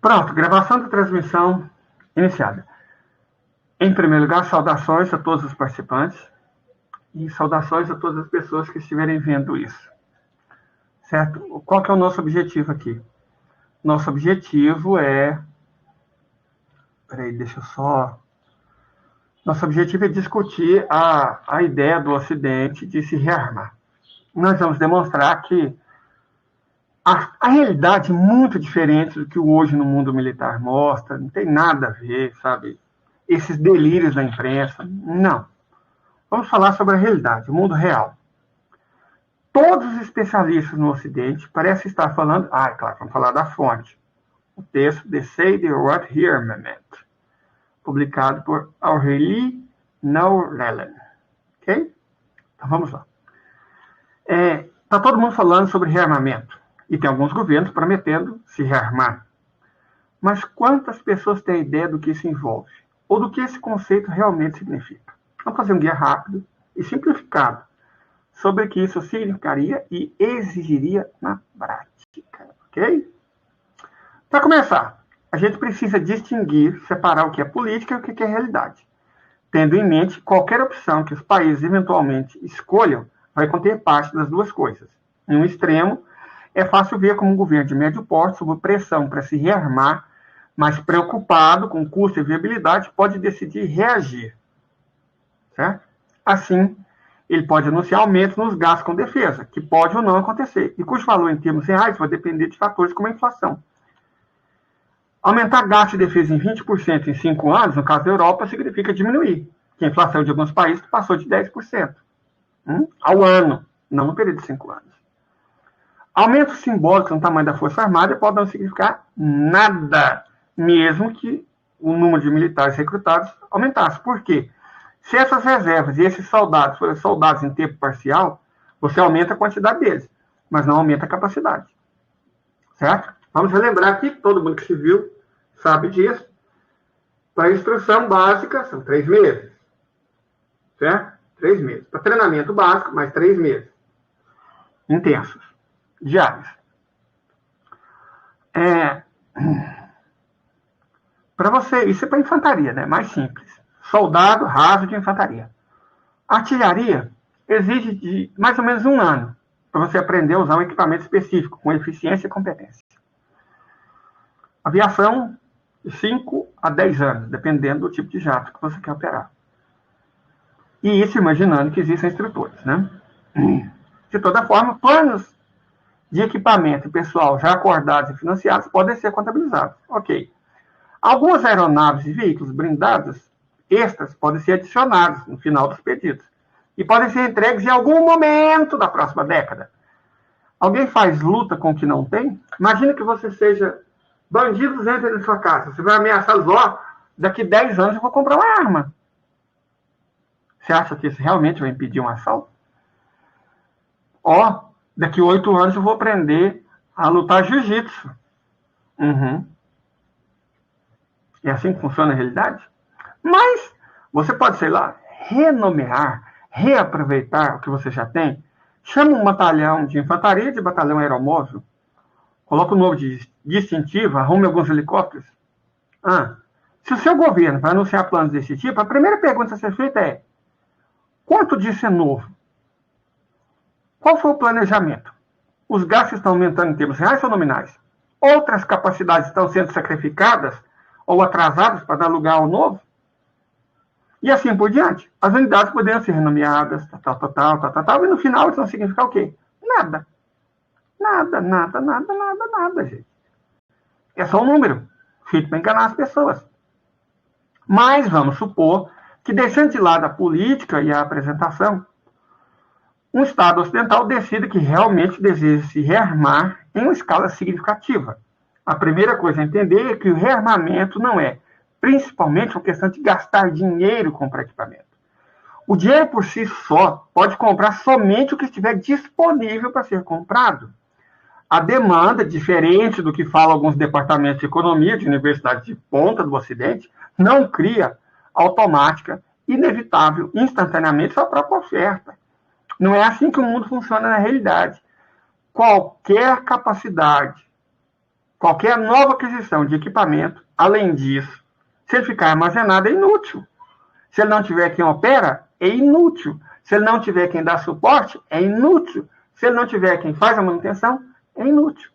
Pronto, gravação da transmissão iniciada. Em primeiro lugar, saudações a todos os participantes e saudações a todas as pessoas que estiverem vendo isso. Certo? Qual que é o nosso objetivo aqui? Nosso objetivo é... Nosso objetivo é discutir a ideia do Ocidente de se rearmar. Nós vamos demonstrar que a realidade é muito diferente do que o hoje no mundo militar mostra, não tem nada a ver, sabe? Esses delírios da imprensa, não. Vamos falar sobre a realidade, o mundo real. Todos os especialistas no Ocidente parecem estar falando... claro, vamos falar da fonte. O texto The State of Rearmament, publicado por Aurélie Naurelen. Ok? Então vamos lá. Está todo mundo falando sobre rearmamento. E tem alguns governos prometendo se rearmar. Mas quantas pessoas têm ideia do que isso envolve? Ou do que esse conceito realmente significa? Vamos fazer um guia rápido e simplificado sobre o que isso significaria e exigiria na prática. Ok? Para começar, a gente precisa distinguir, separar o que é política e o que é realidade. Tendo em mente que qualquer opção que os países eventualmente escolham vai conter parte das duas coisas. Em um extremo, é fácil ver como um governo de médio porte, sob pressão para se rearmar, mas preocupado com custo e viabilidade, pode decidir reagir. Certo? Assim, ele pode anunciar aumentos nos gastos com defesa, que pode ou não acontecer, e cujo valor em termos reais vai depender de fatores como a inflação. Aumentar gasto de defesa em 20% em 5 anos, no caso da Europa, significa diminuir, que a inflação de alguns países passou de 10% ao ano, não no período de 5 anos. Aumentos simbólicos no tamanho da Força Armada podem não significar nada, mesmo que o número de militares recrutados aumentasse. Por quê? Se essas reservas e esses soldados forem soldados em tempo parcial, você aumenta a quantidade deles, mas não aumenta a capacidade. Certo? Vamos relembrar aqui, todo mundo que se viu sabe disso. Para a instrução básica, são 3 meses. Certo? 3 meses. Para treinamento básico, mais 3 meses. Intensos. Diários. Para você, isso é para infantaria, né? Mais simples. Soldado raso de infantaria. Artilharia exige de mais ou menos 1 ano para você aprender a usar um equipamento específico, com eficiência e competência. Aviação, 5 a 10 anos, dependendo do tipo de jato que você quer operar. E isso imaginando que existem instrutores, né? De toda forma, planos de equipamento e pessoal já acordados e financiados podem ser contabilizados. Ok. Algumas aeronaves e veículos blindados extras podem ser adicionados no final dos pedidos e podem ser entregues em algum momento da próxima década. Alguém faz luta com o que não tem? Imagina que você seja bandidos entrem na sua casa. Você vai ameaçá-los, daqui 10 anos eu vou comprar uma arma. Você acha que isso realmente vai impedir um assalto? Daqui 8 anos eu vou aprender a lutar jiu-jitsu. É assim que funciona a realidade? Mas você pode, sei lá, renomear, reaproveitar o que você já tem. Chama um batalhão de infantaria de batalhão aeromóvel. Coloca o nome de distintivo, arrume alguns helicópteros. Se o seu governo vai anunciar planos desse tipo, a primeira pergunta a ser feita é: quanto disso é novo? Qual foi o planejamento? Os gastos estão aumentando em termos reais ou nominais? Outras capacidades estão sendo sacrificadas ou atrasadas para dar lugar ao novo? E assim por diante. As unidades poderiam ser renomeadas, e no final isso não significa o quê? Nada. Nada, gente. É só um número, feito para enganar as pessoas. Mas vamos supor que, deixando de lado a política e a apresentação, um Estado ocidental decida que realmente deseja se rearmar em uma escala significativa. A primeira coisa a entender é que o rearmamento não é, principalmente, uma questão de gastar dinheiro com equipamento. O dinheiro por si só pode comprar somente o que estiver disponível para ser comprado. A demanda, diferente do que falam alguns departamentos de economia de universidades de ponta do Ocidente, não cria automática, inevitável, instantaneamente sua própria oferta. Não é assim que o mundo funciona na realidade. Qualquer capacidade Qualquer nova aquisição de equipamento, além disso, se ele ficar armazenado, é inútil. Se ele não tiver quem opera, é inútil. Se ele não tiver quem dá suporte, é inútil. Se ele não tiver quem faz a manutenção, é inútil.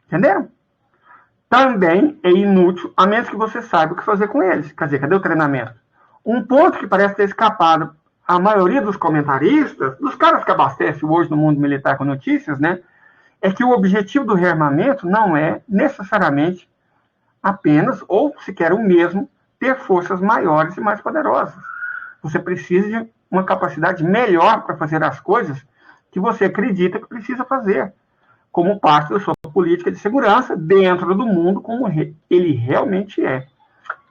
Entenderam? Também é inútil, a menos que você saiba o que fazer com eles. Quer dizer, cadê o treinamento? Um ponto que parece ter escapado a maioria dos comentaristas, dos caras que abastecem hoje no mundo militar com notícias, né, é que o objetivo do rearmamento não é necessariamente apenas, ou sequer o mesmo, ter forças maiores e mais poderosas. Você precisa de uma capacidade melhor para fazer as coisas que você acredita que precisa fazer, como parte da sua política de segurança dentro do mundo como ele realmente é.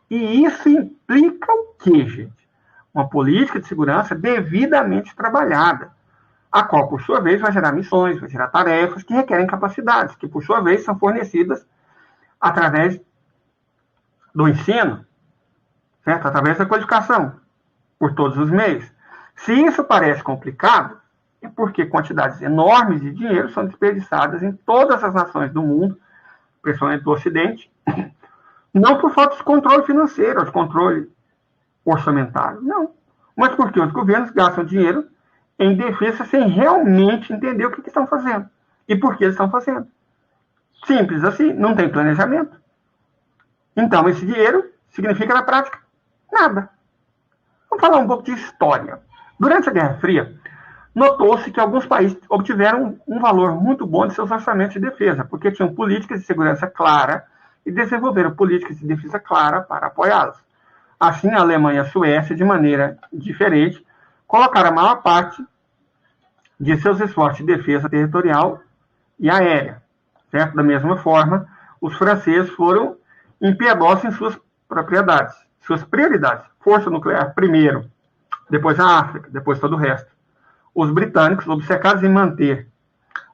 E isso implica o quê, gente? Uma política de segurança devidamente trabalhada, a qual, por sua vez, vai gerar missões, vai gerar tarefas que requerem capacidades, que, por sua vez, são fornecidas através do ensino, certo? Através da qualificação, por todos os meios. Se isso parece complicado, é porque quantidades enormes de dinheiro são desperdiçadas em todas as nações do mundo, principalmente do Ocidente, não por falta de controle financeiro, ou de controle orçamentário, não. Mas porque os governos gastam dinheiro em defesa sem realmente entender o que estão fazendo e por que eles estão fazendo. Simples assim, não tem planejamento. Então, esse dinheiro significa, na prática, nada. Vamos falar um pouco de história. Durante a Guerra Fria, notou-se que alguns países obtiveram um valor muito bom de seus orçamentos de defesa, porque tinham políticas de segurança clara e desenvolveram políticas de defesa clara para apoiá-las. Assim, a Alemanha e a Suécia, de maneira diferente, colocaram a maior parte de seus esforços de defesa territorial e aérea. Certo? Da mesma forma, os franceses foram impiedosos em suas propriedades, suas prioridades. Força nuclear primeiro, depois a África, depois todo o resto. Os britânicos, obcecados em manter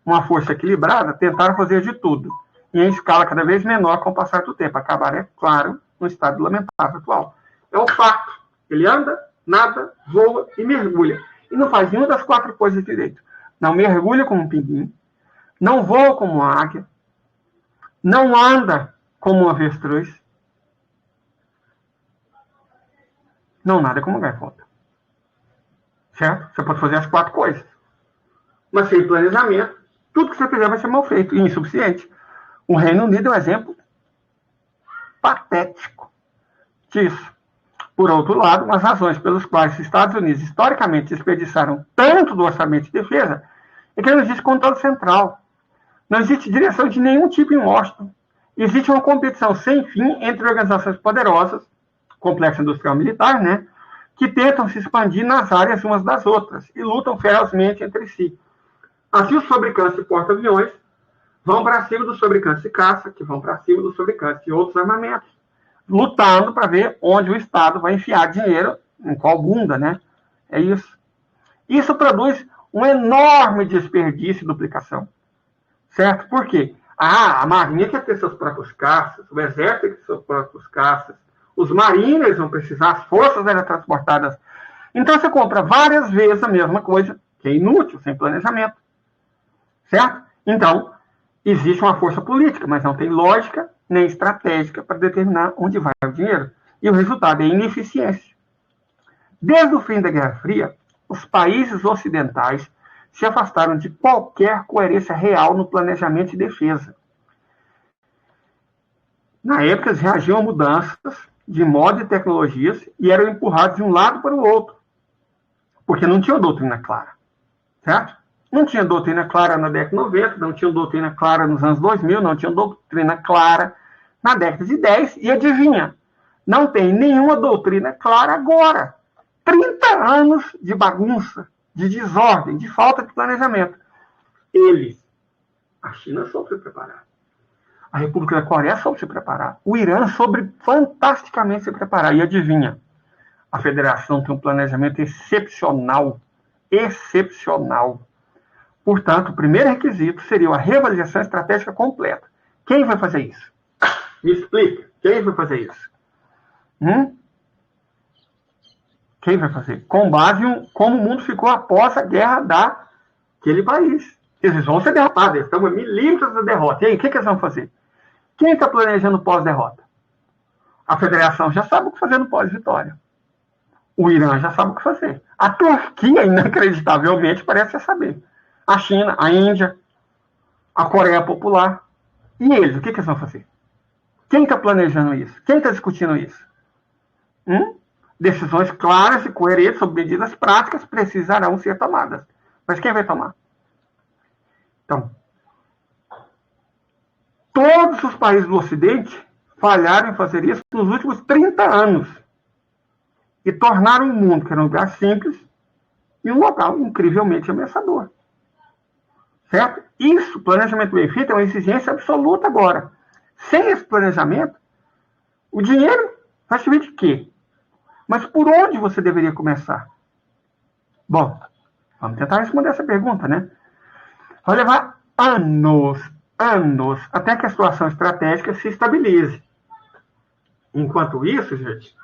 uma força equilibrada, tentaram fazer de tudo, e em escala cada vez menor com o passar do tempo. Acabar, é claro, no estado lamentável atual. É um fato. Ele anda, nada, voa e mergulha. E não faz nenhuma das 4 coisas direito. Não mergulha como um pinguim, não voa como uma águia, não anda como um avestruz, não nada como uma gaivota. Certo? Você pode fazer as 4 coisas. Mas sem planejamento, tudo que você fizer vai ser mal feito e insuficiente. O Reino Unido é um exemplo patético disso. Por outro lado, as razões pelas quais os Estados Unidos historicamente desperdiçaram tanto do orçamento de defesa é que não existe controle central. Não existe direção de nenhum tipo em Washington. Existe uma competição sem fim entre organizações poderosas, complexo industrial militar, né, que tentam se expandir nas áreas umas das outras e lutam ferozmente entre si. Assim, os fabricantes de porta-aviões vão para cima dos fabricantes de caça, que vão para cima dos fabricantes de outros armamentos, lutando para ver onde o Estado vai enfiar dinheiro, em qual bunda, né? É isso. Isso produz um enorme desperdício e duplicação. Certo? Por quê? A Marinha quer ter seus próprios caças, o Exército quer ter seus próprios caças, os marinheiros vão precisar, as forças aéreas transportadas. Então você compra várias vezes a mesma coisa, que é inútil, sem planejamento. Certo? Então, existe uma força política, mas não tem lógica nem estratégica para determinar onde vai o dinheiro. E o resultado é ineficiência. Desde o fim da Guerra Fria, os países ocidentais se afastaram de qualquer coerência real no planejamento de defesa. Na época, eles reagiam a mudanças de moda e tecnologias e eram empurrados de um lado para o outro, porque não tinha doutrina clara. Certo? Não tinha doutrina clara na década de 90, não tinha doutrina clara nos anos 2000, não tinha doutrina clara na década de 10, e adivinha, não tem nenhuma doutrina clara agora. 30 anos de bagunça, de desordem, de falta de planejamento. A China soube se preparar. A República da Coreia soube se preparar. O Irã soube fantasticamente se preparar. E adivinha, a Federação tem um planejamento excepcional. Excepcional. Portanto, o primeiro requisito seria a reavaliação estratégica completa. Quem vai fazer isso? Me explica. Quem vai fazer isso? Quem vai fazer? Com base em como o mundo ficou após a guerra daquele país. Eles vão ser derrotados. Eles estão a milímetros da derrota. E aí, o que eles vão fazer? Quem está planejando pós-derrota? A federação já sabe o que fazer no pós-vitória. O Irã já sabe o que fazer. A Turquia, inacreditavelmente, parece saber. A China, a Índia, a Coreia Popular. E eles, o que eles vão fazer? Quem está planejando isso? Quem está discutindo isso? Decisões claras e coerentes sobre medidas práticas precisarão ser tomadas. Mas quem vai tomar? Então, todos os países do Ocidente falharam em fazer isso nos últimos 30 anos. E tornaram o mundo, que era um lugar simples, em um local incrivelmente ameaçador. Certo? Isso, planejamento bem feito, é uma exigência absoluta agora. Sem esse planejamento, o dinheiro vai servir de quê? Mas por onde você deveria começar? Bom, vamos tentar responder essa pergunta, né? Vai levar anos, até que a situação estratégica se estabilize. Enquanto isso, gente,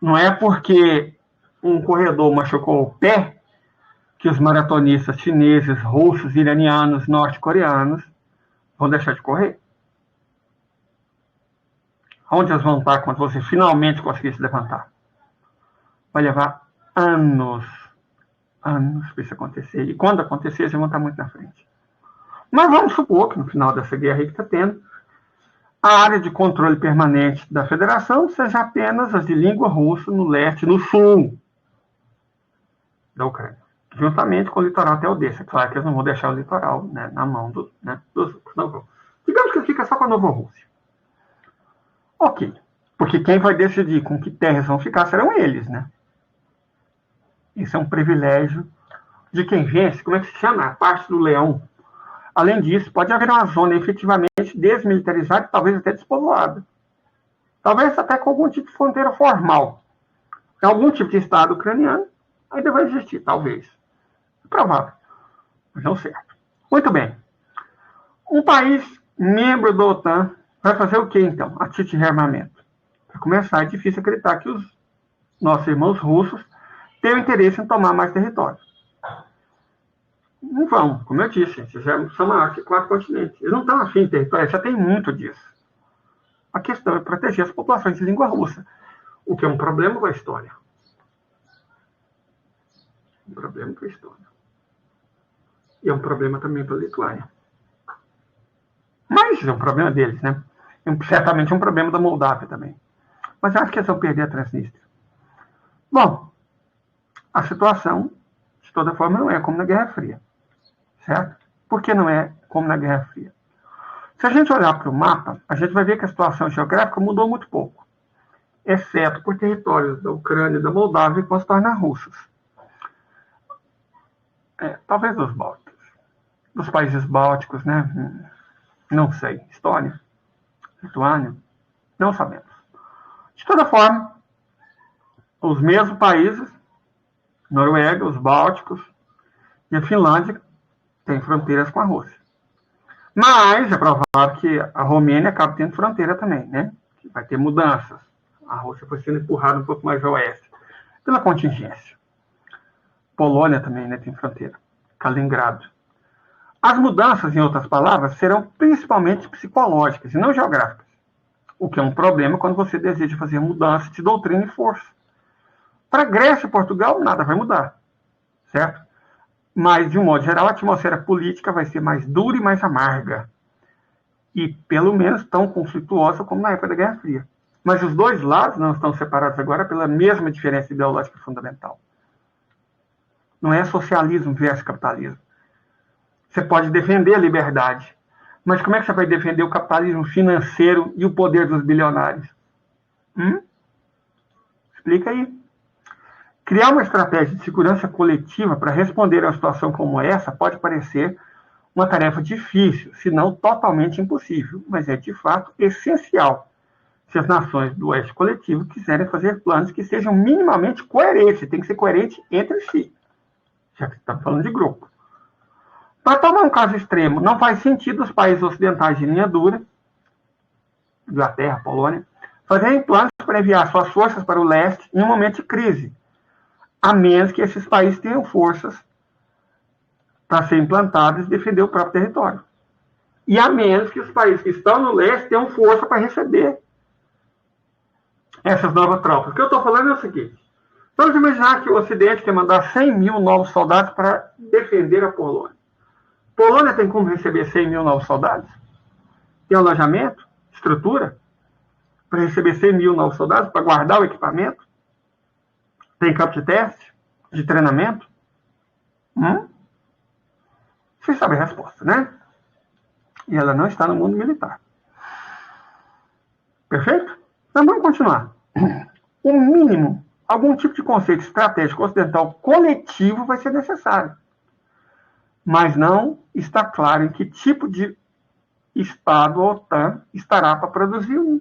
não é porque um corredor machucou o pé que os maratonistas chineses, russos, iranianos, norte-coreanos vão deixar de correr. Onde eles vão estar quando você finalmente conseguir se levantar? Vai levar anos para isso acontecer. E quando acontecer, eles vão estar muito na frente. Mas vamos supor que no final dessa guerra aí que está tendo, a área de controle permanente da federação seja apenas as de língua russa no leste, no sul da Ucrânia, juntamente com o litoral até Odessa. Claro que eles não vão deixar o litoral, né, na mão dos russos. Digamos que fica só com a Novorússia. Ok, porque quem vai decidir com que terras vão ficar serão eles, né? Isso é um privilégio de quem vence, como é que se chama? A parte do leão. Além disso, pode haver uma zona efetivamente desmilitarizada e talvez até despovoada. Talvez até com algum tipo de fronteira formal. Algum tipo de Estado ucraniano ainda vai existir, talvez. É provável, mas não certo. Muito bem. Um país membro da OTAN vai fazer o que, então? A título de rearmamento. Para começar, é difícil acreditar que os nossos irmãos russos tenham interesse em tomar mais território. Não vão, como eu disse, eles já são maiores que 4 continentes. Eles não estão afim de território, já tem muito disso. A questão é proteger as populações de língua russa, o que é um problema com a história. Um problema com a história. E é um problema também para a Lituânia. Mas é um problema deles, né? Certamente é um problema da Moldávia também. Mas eu acho que eles vão perder a Transnistria. Bom, a situação, de toda forma, não é como na Guerra Fria. Certo? Por que não é como na Guerra Fria? Se a gente olhar para o mapa, a gente vai ver que a situação geográfica mudou muito pouco, exceto por territórios da Ucrânia e da Moldávia que vão se tornar russos. Talvez dos bálticos. Dos países bálticos, né? Não sei. Estônia, Lituânia, não sabemos. De toda forma, os mesmos países, Noruega, os bálticos e a Finlândia, têm fronteiras com a Rússia. Mas é provável que a Romênia acabe tendo fronteira também, né? Que vai ter mudanças. A Rússia foi sendo empurrada um pouco mais ao oeste, pela contingência. Polônia também, né, tem fronteira. Kaliningrado. As mudanças, em outras palavras, serão principalmente psicológicas e não geográficas. O que é um problema quando você deseja fazer mudança de doutrina e força. Para Grécia e Portugal, nada vai mudar. Certo? Mas, de um modo geral, a atmosfera política vai ser mais dura e mais amarga. E, pelo menos, tão conflituosa como na época da Guerra Fria. Mas os dois lados não estão separados agora pela mesma diferença ideológica fundamental. Não é socialismo versus capitalismo. Você pode defender a liberdade, mas como é que você vai defender o capitalismo financeiro e o poder dos bilionários? Explica aí. Criar uma estratégia de segurança coletiva para responder a uma situação como essa pode parecer uma tarefa difícil, se não totalmente impossível, mas é de fato essencial se as nações do Oeste coletivo quiserem fazer planos que sejam minimamente coerentes. Tem que ser coerente entre si, já que estamos falando de grupo. Para tomar um caso extremo, não faz sentido os países ocidentais de linha dura, Inglaterra, Polônia, fazerem planos para enviar suas forças para o leste em um momento de crise, a menos que esses países tenham forças para serem implantadas e defender o próprio território. E a menos que os países que estão no leste tenham força para receber essas novas tropas. O que eu estou falando é o seguinte: vamos imaginar que o Ocidente quer mandar 100 mil novos soldados para defender a Polônia. A Polônia tem como receber 100 mil novos soldados? Tem alojamento, estrutura, para receber 100 mil novos soldados, para guardar o equipamento? Tem campo de teste, de treinamento? Vocês sabem a resposta, né? E ela não está no mundo militar. Perfeito? Então vamos continuar. O mínimo, algum tipo de conceito estratégico ocidental coletivo vai ser necessário. Mas não está claro em que tipo de Estado a OTAN estará para produzir um.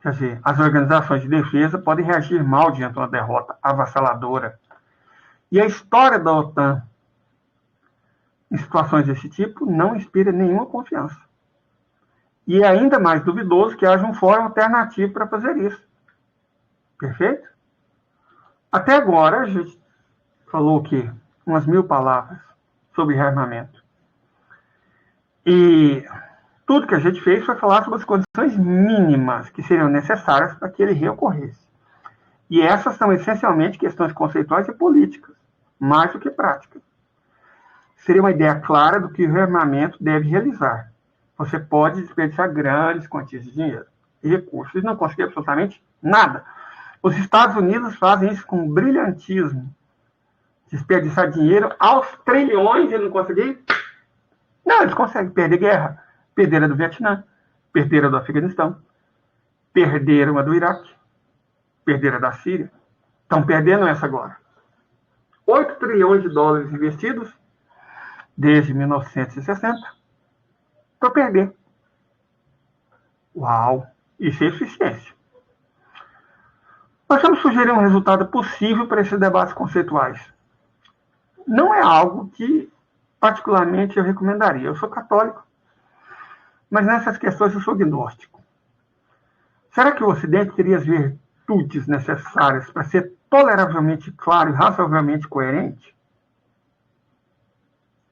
Quer dizer, as organizações de defesa podem reagir mal diante de uma derrota avassaladora. E a história da OTAN em situações desse tipo não inspira nenhuma confiança. E é ainda mais duvidoso que haja um fórum alternativo para fazer isso. Perfeito? Até agora, a gente falou o quê? Umas 1000 palavras sobre rearmamento. E tudo que a gente fez foi falar sobre as condições mínimas que seriam necessárias para que ele reocorresse. E essas são essencialmente questões conceituais e políticas, mais do que práticas. Seria uma ideia clara do que o rearmamento deve realizar. Você pode desperdiçar grandes quantias de dinheiro e recursos e não conseguir absolutamente nada. Os Estados Unidos fazem isso com brilhantismo. Desperdiçar dinheiro aos trilhões e não conseguir. Não, eles conseguem perder guerra. Perderam a do Vietnã, perderam a do Afeganistão, perderam a do Iraque, perderam a da Síria. Estão perdendo essa agora. 8 trilhões de dólares investidos desde 1960 para perder. Uau! Isso é eficiência. Nós vamos sugerir um resultado possível para esses debates conceituais. Não é algo que, particularmente, eu recomendaria. Eu sou católico, mas nessas questões eu sou gnóstico. Será que o Ocidente teria as virtudes necessárias para ser toleravelmente claro e razoavelmente coerente?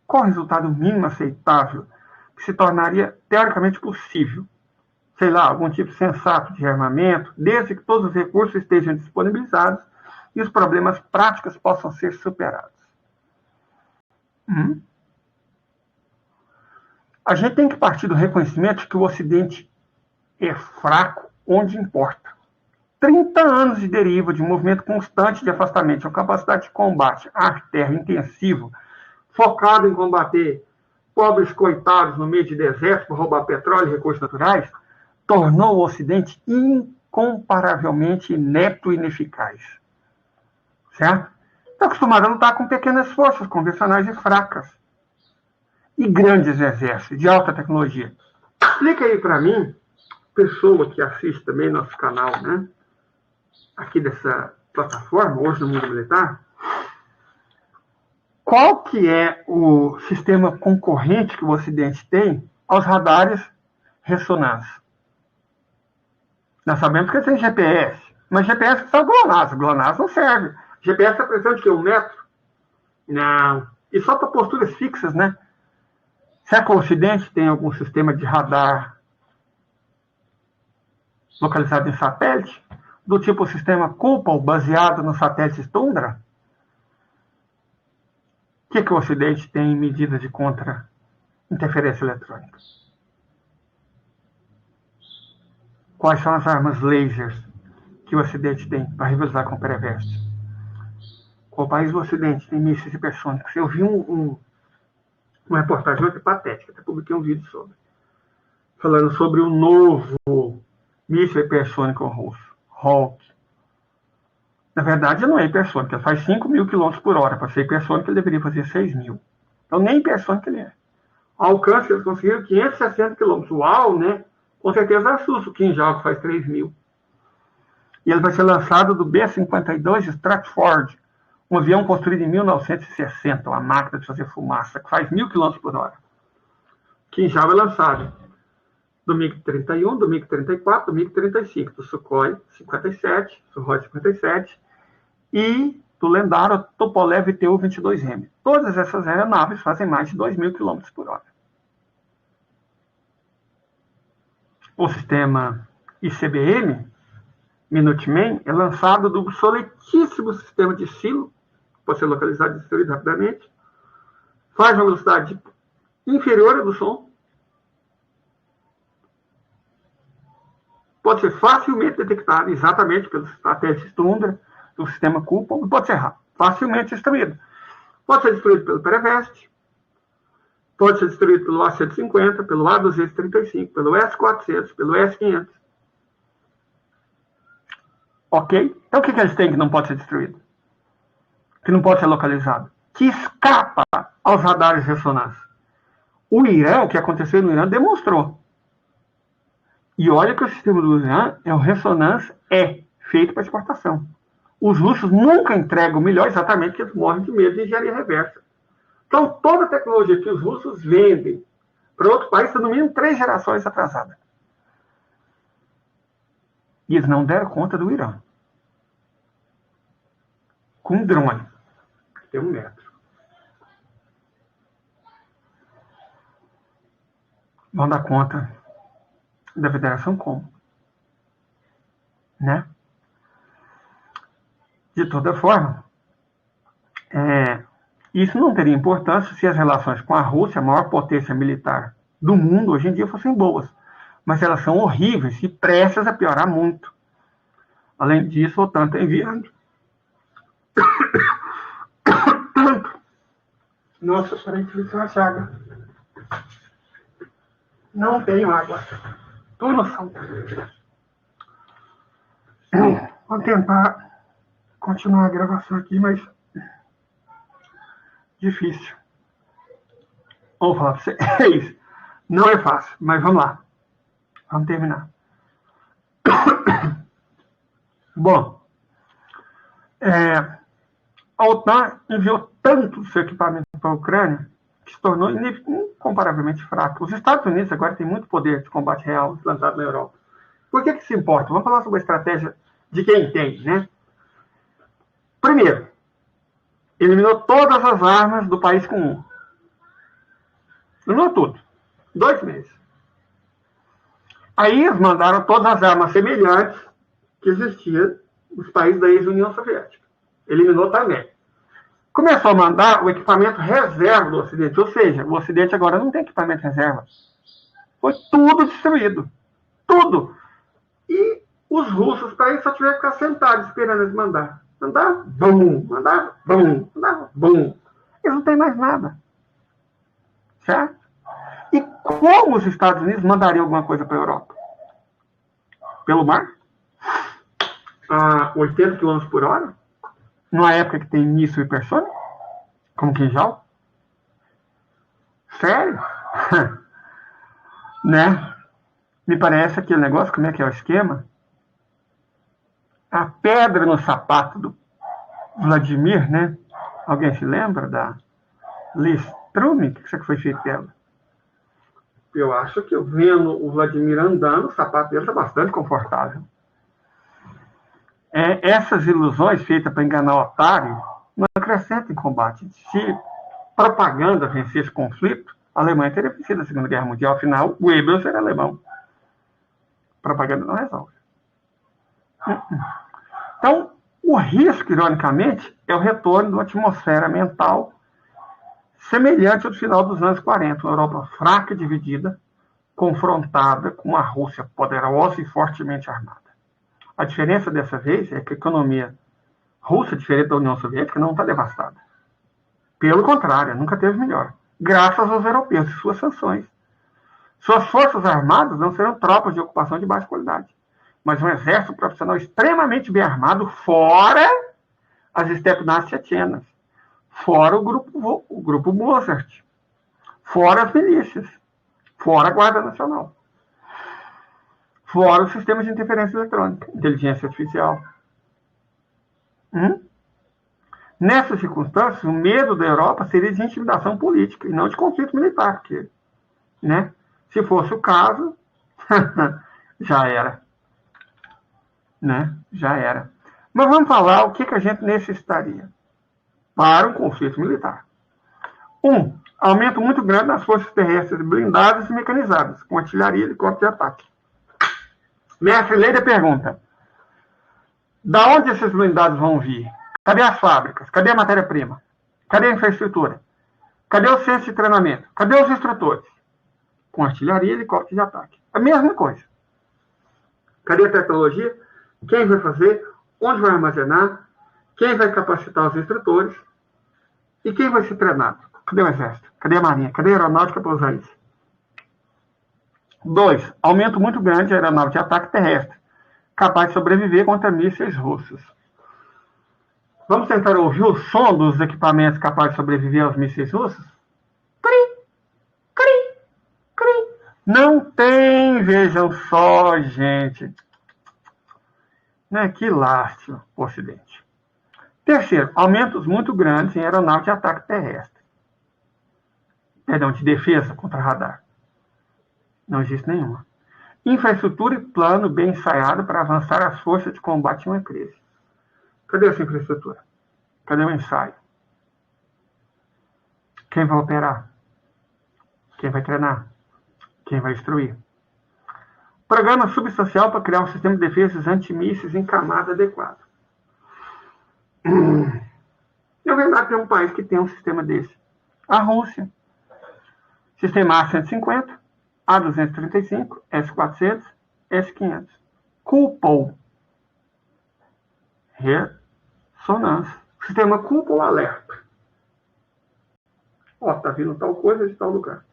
Qual o resultado mínimo aceitável que se tornaria teoricamente possível? Sei lá, algum tipo sensato de rearmamento, desde que todos os recursos estejam disponibilizados e os problemas práticos possam ser superados. A gente tem que partir do reconhecimento de que o Ocidente é fraco onde importa. 30 anos de deriva, de um movimento constante de afastamento, uma capacidade de combate ar-terra intensivo, focado em combater pobres coitados no meio de deserto para roubar petróleo e recursos naturais, tornou o Ocidente incomparavelmente inepto e ineficaz. Certo? Está acostumado a lutar com pequenas forças convencionais e fracas. E grandes exércitos de alta tecnologia. Explica aí para mim, pessoa que assiste também nosso canal, né? Aqui dessa plataforma, hoje no mundo militar, qual que é o sistema concorrente que o Ocidente tem aos radares ressonância? Nós sabemos que tem GPS, mas GPS é só GLONASS. GLONASS não serve. GPS está precisando de quê? 1 metro? Não. E só para posturas fixas, né? Será que o Ocidente tem algum sistema de radar localizado em satélite? Do tipo o sistema Kupol, baseado no satélite Tundra? O que o Ocidente tem em medidas de contra-interferência eletrônica? Quais são as armas lasers que o Ocidente tem para rivalizar com o Pereveste? Qual país do Ocidente tem mísseis hipersônicos? Eu vi uma reportagem muito patética, até publiquei um vídeo sobre, falando sobre o novo míssil hipersônico russo, Hawk. Na verdade, não é hipersônico, ele faz 5.000 km por hora. Para ser hipersônico, ele deveria fazer 6.000. Então, nem hipersônico ele é. O alcance, eles conseguiram 560 km. Uau, né? Com certeza assusta o Kinjal, que faz 3.000. E ele vai ser lançado do B-52 Stratford, um avião construído em 1960, uma máquina de fazer fumaça, que faz 1.000 km por hora. Kinjal é lançado do MiG-31, do MiG-34, do MiG-35, do Sukhoi 57, Sukhoi 57 e do lendário Tupolev Tu-22M. Todas essas aeronaves fazem mais de 2.000 km por hora. o sistema ICBM, Minuteman, é lançado do obsoletíssimo sistema de silo, pode ser localizado e destruído rapidamente, faz uma velocidade inferior à do som, pode ser facilmente detectado exatamente pelos satélites Tundra do sistema Cúpula, pode ser facilmente destruído. Pode ser destruído pelo Perevest, pode ser destruído pelo A-150, pelo A-235, pelo S-400, pelo S-500. Ok? Então o que eles têm que não pode ser destruído? Que não pode ser localizado? Que escapa aos radares de ressonância. O Irã, o que aconteceu no Irã, demonstrou. E olha que o sistema do Irã é o ressonância, feito para exportação. Os russos nunca entregam melhor, exatamente porque eles morrem de medo de engenharia reversa. Então, toda a tecnologia que os russos vendem para outro país está no mínimo 3 gerações atrasada. E eles não deram conta do Irã. Com um drone, que tem 1 metro. Vão dar conta da Federação como? Né? De toda forma, isso não teria importância se as relações com a Rússia, a maior potência militar do mundo, hoje em dia fossem boas. Mas elas são horríveis e prestes a piorar muito. Além disso, a OTAN está enviando. Nossa, peraí que eu acho água. Não tenho água. Tô noção. Vou tentar continuar a gravação aqui, mas difícil. Vou falar para vocês. Não é fácil, mas vamos lá. Vamos terminar. Bom, a OTAN enviou tanto seu equipamento para a Ucrânia que se tornou incomparavelmente fraco. Os Estados Unidos agora têm muito poder de combate real implantado na Europa. Por que se importa? Vamos falar sobre a estratégia de quem entende, né? Primeiro, eliminou todas as armas do país comum. Eliminou tudo. 2 meses. Aí eles mandaram todas as armas semelhantes que existiam nos países da ex-União Soviética. Eliminou também. Começou a mandar o equipamento reserva do Ocidente. Ou seja, o Ocidente agora não tem equipamento reserva. Foi tudo destruído. Tudo. E os russos, para isso, só tiveram que ficar sentados esperando eles mandar. Mandar, bum, mandar, bum, mandar, bum. Eles não têm mais nada. Certo? E como os Estados Unidos mandariam alguma coisa para a Europa? Pelo mar? A 80 km por hora? Numa época que tem míssil hipersônico? Como Kinjal? Sério? Né? Me parece aquele negócio, como é que é o esquema? A pedra no sapato do Vladimir, né? Alguém se lembra da Liz Truman? O que foi feito dela? Eu acho que eu vendo o Vladimir andando, o sapato dele está bastante confortável. Essas ilusões feitas para enganar o otário não acrescentam em combate. Se propaganda vencer esse conflito, a Alemanha teria vencido a Segunda Guerra Mundial. Afinal, o Goebbels era alemão. Propaganda não resolve. Então, o risco, ironicamente, é o retorno de uma atmosfera mental semelhante ao final dos anos 40. Uma Europa fraca e dividida, confrontada com uma Rússia poderosa e fortemente armada. A diferença dessa vez é que a economia russa, diferente da União Soviética, não está devastada. Pelo contrário, nunca teve melhor. Graças aos europeus e suas sanções. Suas forças armadas não serão tropas de ocupação de baixa qualidade, mas um exército profissional extremamente bem armado, fora as Stepnas tchetchenas, fora o grupo Mozart, fora as milícias, fora a Guarda Nacional, fora os sistemas de interferência eletrônica, inteligência artificial. Nessas circunstâncias, o medo da Europa seria de intimidação política e não de conflito militar, porque, né, se fosse o caso, já era. Né? Já era. Mas vamos falar o que a gente necessitaria para um conflito militar. Aumento muito grande nas forças terrestres blindadas e mecanizadas, com artilharia e helicóptero de ataque. Mestre Leida pergunta: da onde esses blindados vão vir? Cadê as fábricas? Cadê a matéria-prima? Cadê a infraestrutura? Cadê o centro de treinamento? Cadê os instrutores? Com artilharia e helicóptero de ataque. A mesma coisa. Cadê a tecnologia? Quem vai fazer? Onde vai armazenar? Quem vai capacitar os instrutores? E quem vai ser treinado? Cadê o exército? Cadê a marinha? Cadê a aeronáutica para usar isso? 2. Aumento muito grande de aeronave de ataque terrestre, capaz de sobreviver contra mísseis russos. Vamos tentar ouvir o som dos equipamentos capazes de sobreviver aos mísseis russos? Cri, cri, cri. Não tem, vejam só, gente. Né? Que lastro o Ocidente. Terceiro, aumentos muito grandes em aeronave de ataque terrestre. Perdão, de defesa contra radar. Não existe nenhuma. Infraestrutura e plano bem ensaiado para avançar as forças de combate em uma crise. Cadê essa infraestrutura? Cadê o ensaio? Quem vai operar? Quem vai treinar? Quem vai instruir? Programa substancial para criar um sistema de defesas antimísseis em camada adequada. Na verdade, tem um país que tem um sistema desse. A Rússia. Sistema A-150, A-235, S-400, S-500. Cupol. Ressonância. Sistema Cupol alerta. Ó, tá vindo tal coisa de tal lugar.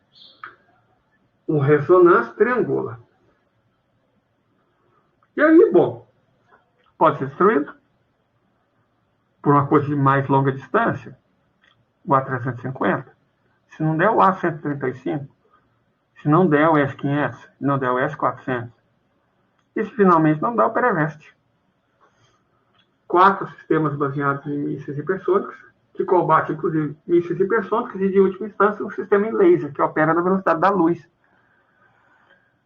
O ressonância triangula. E aí, bom, pode ser destruído por uma coisa de mais longa distância, o A350. Se não der o A135, se não der o S500, se não der o S400, e se finalmente não der o Pereveste. 4 sistemas baseados em mísseis hipersônicos, que combatem, inclusive, mísseis hipersônicos e, de última instância, um sistema em laser, que opera na velocidade da luz,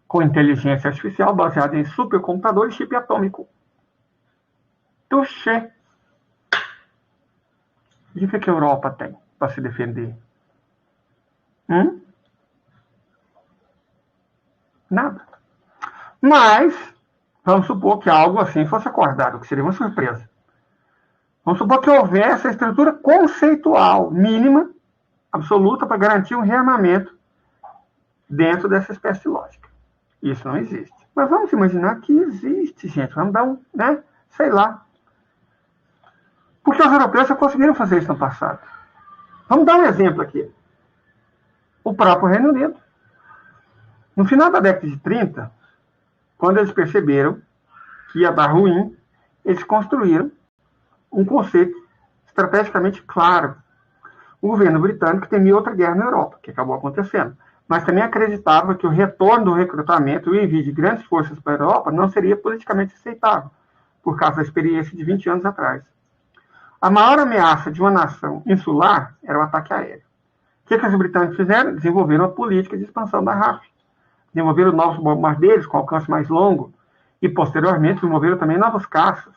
com inteligência artificial baseada em supercomputador e chip atômico. Touché. E o que a Europa tem para se defender? Nada. Mas, vamos supor que algo assim fosse acordado, que seria uma surpresa. Vamos supor que houvesse a estrutura conceitual mínima, absoluta, para garantir um rearmamento dentro dessa espécie de lógica. Isso não existe. Mas vamos imaginar que existe, gente. Vamos dar sei lá. Porque os europeus já conseguiram fazer isso no passado. Vamos dar um exemplo aqui. O próprio Reino Unido. No final da década de 30, quando eles perceberam que ia dar ruim, eles construíram um conceito estrategicamente claro. O governo britânico temia outra guerra na Europa, que acabou acontecendo, mas também acreditava que o retorno do recrutamento e o envio de grandes forças para a Europa não seria politicamente aceitável, por causa da experiência de 20 anos atrás. A maior ameaça de uma nação insular era o ataque aéreo. O que os britânicos fizeram? Desenvolveram uma política de expansão da RAF. Desenvolveram novos bombardeiros com alcance mais longo e, posteriormente, desenvolveram também novos caças,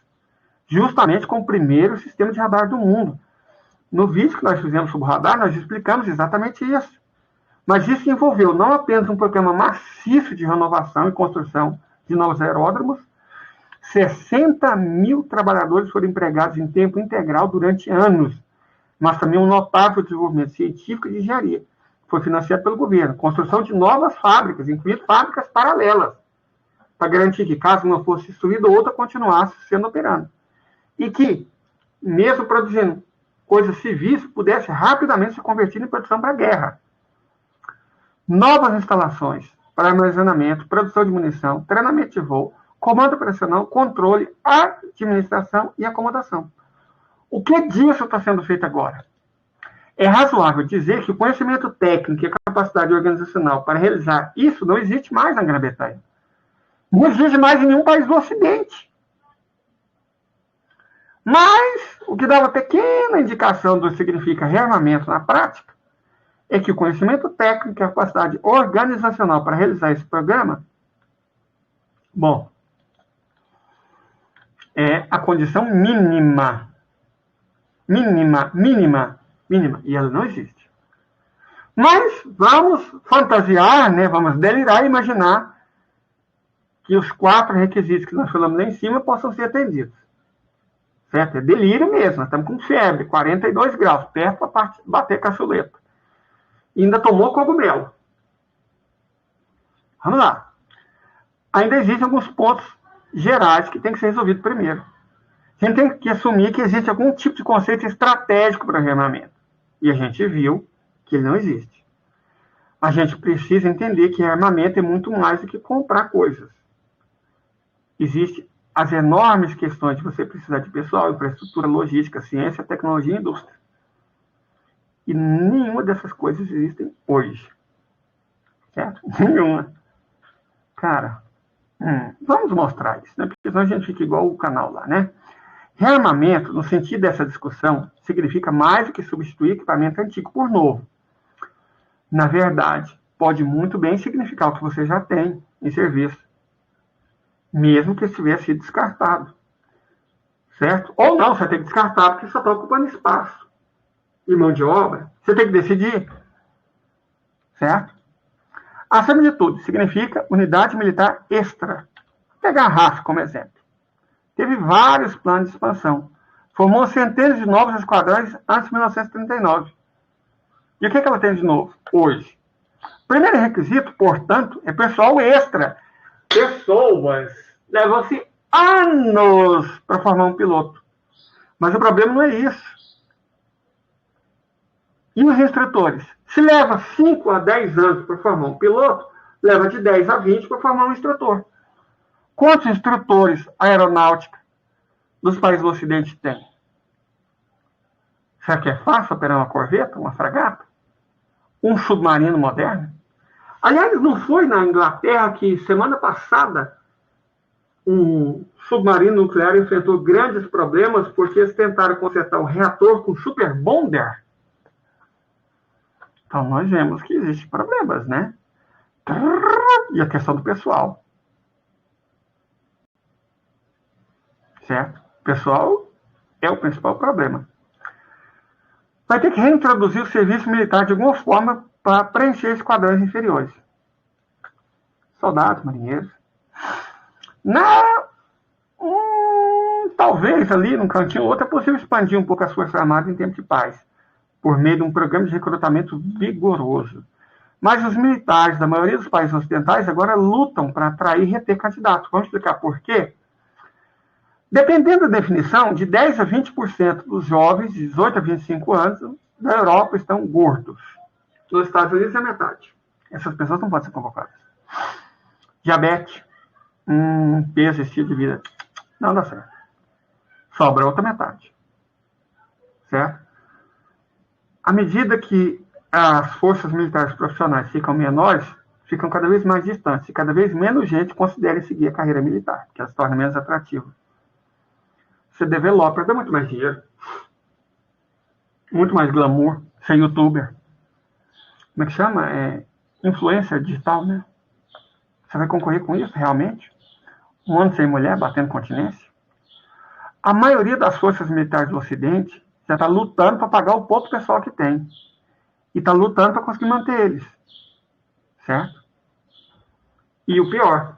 justamente com o primeiro sistema de radar do mundo. No vídeo que nós fizemos sobre o radar, nós explicamos exatamente isso. Mas isso envolveu não apenas um programa maciço de renovação e construção de novos aeródromos, 60 mil trabalhadores foram empregados em tempo integral durante anos, mas também um notável desenvolvimento científico e de engenharia. Foi financiado pelo governo. Construção de novas fábricas, incluindo fábricas paralelas, para garantir que, caso uma fosse destruída, outra continuasse sendo operando. E que, mesmo produzindo coisas civis, pudesse rapidamente se convertir em produção para a guerra. Novas instalações para armazenamento, produção de munição, treinamento de voo, comando operacional, controle, administração e acomodação. O que disso está sendo feito agora? É razoável dizer que o conhecimento técnico e a capacidade organizacional para realizar isso não existe mais na Grã-Bretanha. Não existe mais em nenhum país do Ocidente. Mas o que dá uma pequena indicação do que significa rearmamento na prática é que o conhecimento técnico e a capacidade organizacional para realizar esse programa, bom, é a condição mínima. E ela não existe. Mas vamos fantasiar, vamos delirar e imaginar que os 4 requisitos que nós falamos lá em cima possam ser atendidos. Certo? É delírio mesmo, nós estamos com febre, 42 graus, perto para bater cachuleta. E ainda tomou cogumelo. Vamos lá. Ainda existem alguns pontos gerais que tem que ser resolvido primeiro. A gente tem que assumir que existe algum tipo de conceito estratégico para o rearmamento. E a gente viu que ele não existe. A gente precisa entender que armamento é muito mais do que comprar coisas. Existem as enormes questões de você precisar de pessoal, infraestrutura, logística, ciência, tecnologia e indústria. E nenhuma dessas coisas existem hoje. Certo? Nenhuma. Cara, vamos mostrar isso, né? Porque senão a gente fica igual o canal lá, né? Rearmamento, no sentido dessa discussão, significa mais do que substituir equipamento antigo por novo. Na verdade, pode muito bem significar o que você já tem em serviço, mesmo que tivesse sido descartado. Certo? Ou não, você tem que descartar porque só está ocupando espaço. E mão de obra, você tem que decidir. Certo? Acima de tudo, significa unidade militar extra. Vou pegar a RAF como exemplo. Teve vários planos de expansão. Formou centenas de novos esquadrões antes de 1939. E o que ela tem de novo hoje? O primeiro requisito, portanto, é pessoal extra. Pessoas. Levam-se anos para formar um piloto. Mas o problema não é isso. E os instrutores? Se leva 5 a 10 anos para formar um piloto, leva de 10 a 20 para formar um instrutor. Quantos instrutores aeronáutica dos países do Ocidente tem? Será que é fácil operar uma corveta, uma fragata? Um submarino moderno? Aliás, não foi na Inglaterra que, semana passada, um submarino nuclear enfrentou grandes problemas porque eles tentaram consertar um reator com super bonder? Então, nós vemos que existem problemas, né? E a questão do pessoal. Certo? O pessoal é o principal problema. Vai ter que reintroduzir o serviço militar de alguma forma para preencher esquadrões inferiores. Soldados, marinheiros. Talvez ali, num cantinho ou outro, é possível expandir um pouco as Forças Armadas em tempo de paz, por meio de um programa de recrutamento vigoroso. Mas os militares da maioria dos países ocidentais agora lutam para atrair e reter candidatos. Vamos explicar por quê? Dependendo da definição, de 10 a 20% dos jovens de 18 a 25 anos da Europa estão gordos. Nos Estados Unidos é metade. Essas pessoas não podem ser convocadas. Diabetes, peso, estilo de vida, não dá certo. Sobra a outra metade. Certo? À medida que as forças militares profissionais ficam menores, ficam cada vez mais distantes, e cada vez menos gente considera seguir a carreira militar, que ela se torna menos atrativa. Ser developer dá muito mais dinheiro, muito mais glamour, ser youtuber. Como é que chama? Influencer digital, né? Você vai concorrer com isso, realmente? Um ano sem mulher, batendo continência? A maioria das forças militares do Ocidente já está lutando para pagar o pouco pessoal que tem. E está lutando para conseguir manter eles. Certo? E o pior,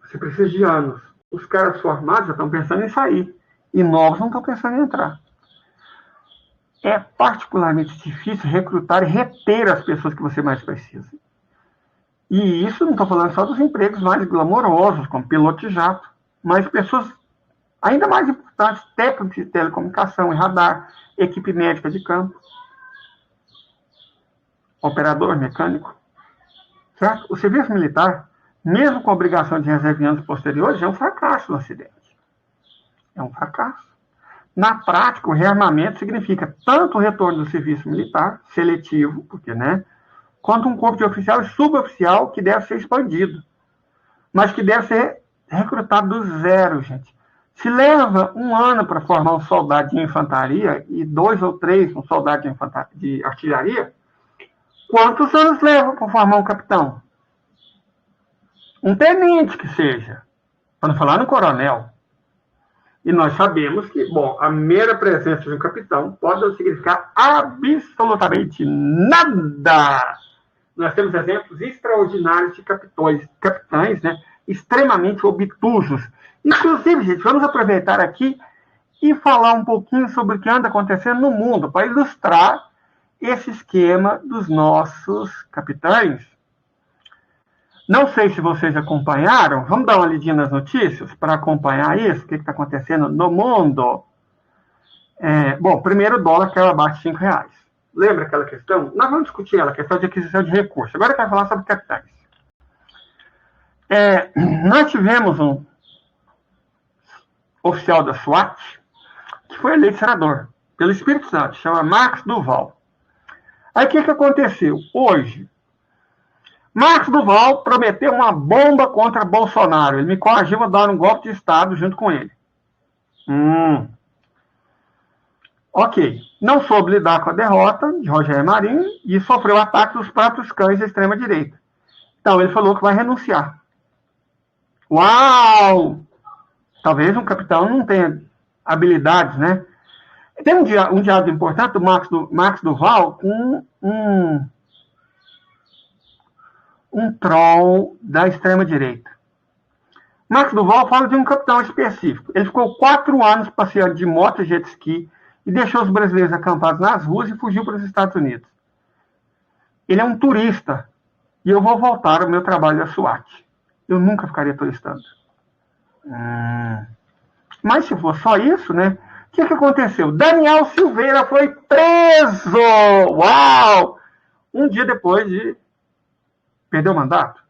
você precisa de anos. Os caras formados já estão pensando em sair. E novos não estão pensando em entrar. É particularmente difícil recrutar e reter as pessoas que você mais precisa. E isso não estou falando só dos empregos mais glamourosos, como piloto de jato, mas pessoas ainda mais importantes, técnicos de telecomunicação e radar, equipe médica de campo, operador mecânico. Certo? O serviço militar, mesmo com a obrigação de reservianos posteriores, é um fracasso no Ocidente. É um fracasso. Na prática, o rearmamento significa tanto o retorno do serviço militar, seletivo, porque, né, quanto um corpo de oficial e suboficial que deve ser expandido, mas que deve ser recrutado do zero, gente. Se leva um ano para formar um soldado de infantaria e 2 ou 3 um soldado de artilharia, quantos anos leva para formar um capitão? Um tenente que seja, para não falar no coronel. E nós sabemos que, a mera presença de um capitão pode não significar absolutamente nada nós temos exemplos extraordinários de capitães, né, extremamente obtusos. Inclusive, gente, vamos aproveitar aqui e falar um pouquinho sobre o que anda acontecendo no mundo, para ilustrar esse esquema dos nossos capitães. Não sei se vocês acompanharam, vamos dar uma lidinha nas notícias para acompanhar isso, o que está acontecendo no mundo. Bom, primeiro o dólar caiu abaixo de R$5. Lembra aquela questão? Nós vamos discutir ela, a questão de aquisição de recursos. Agora eu quero falar sobre capitais. Nós tivemos um oficial da SWAT que foi eleito senador pelo Espírito Santo, chama Marcos Duval. Aí o que aconteceu? Hoje, Marcos Duval prometeu uma bomba contra Bolsonaro. Ele me coagiu a dar um golpe de Estado junto com ele. Ok. Não soube lidar com a derrota de Rogério Marinho e sofreu ataque dos próprios cães da extrema-direita. Então, ele falou que vai renunciar. Uau! Talvez um capitão não tenha habilidades, né? Tem um diálogo importante do Marcos Duval com um troll da extrema-direita. Marcos Duval fala de um capitão específico. Ele ficou 4 anos passeando de moto e jet ski e deixou os brasileiros acampados nas ruas e fugiu para os Estados Unidos. Ele é um turista e eu vou voltar ao meu trabalho da SWAT. Eu nunca ficaria turistando. Mas se for só isso, né? O que aconteceu? Daniel Silveira foi preso! Uau! Um dia depois de perder o mandato.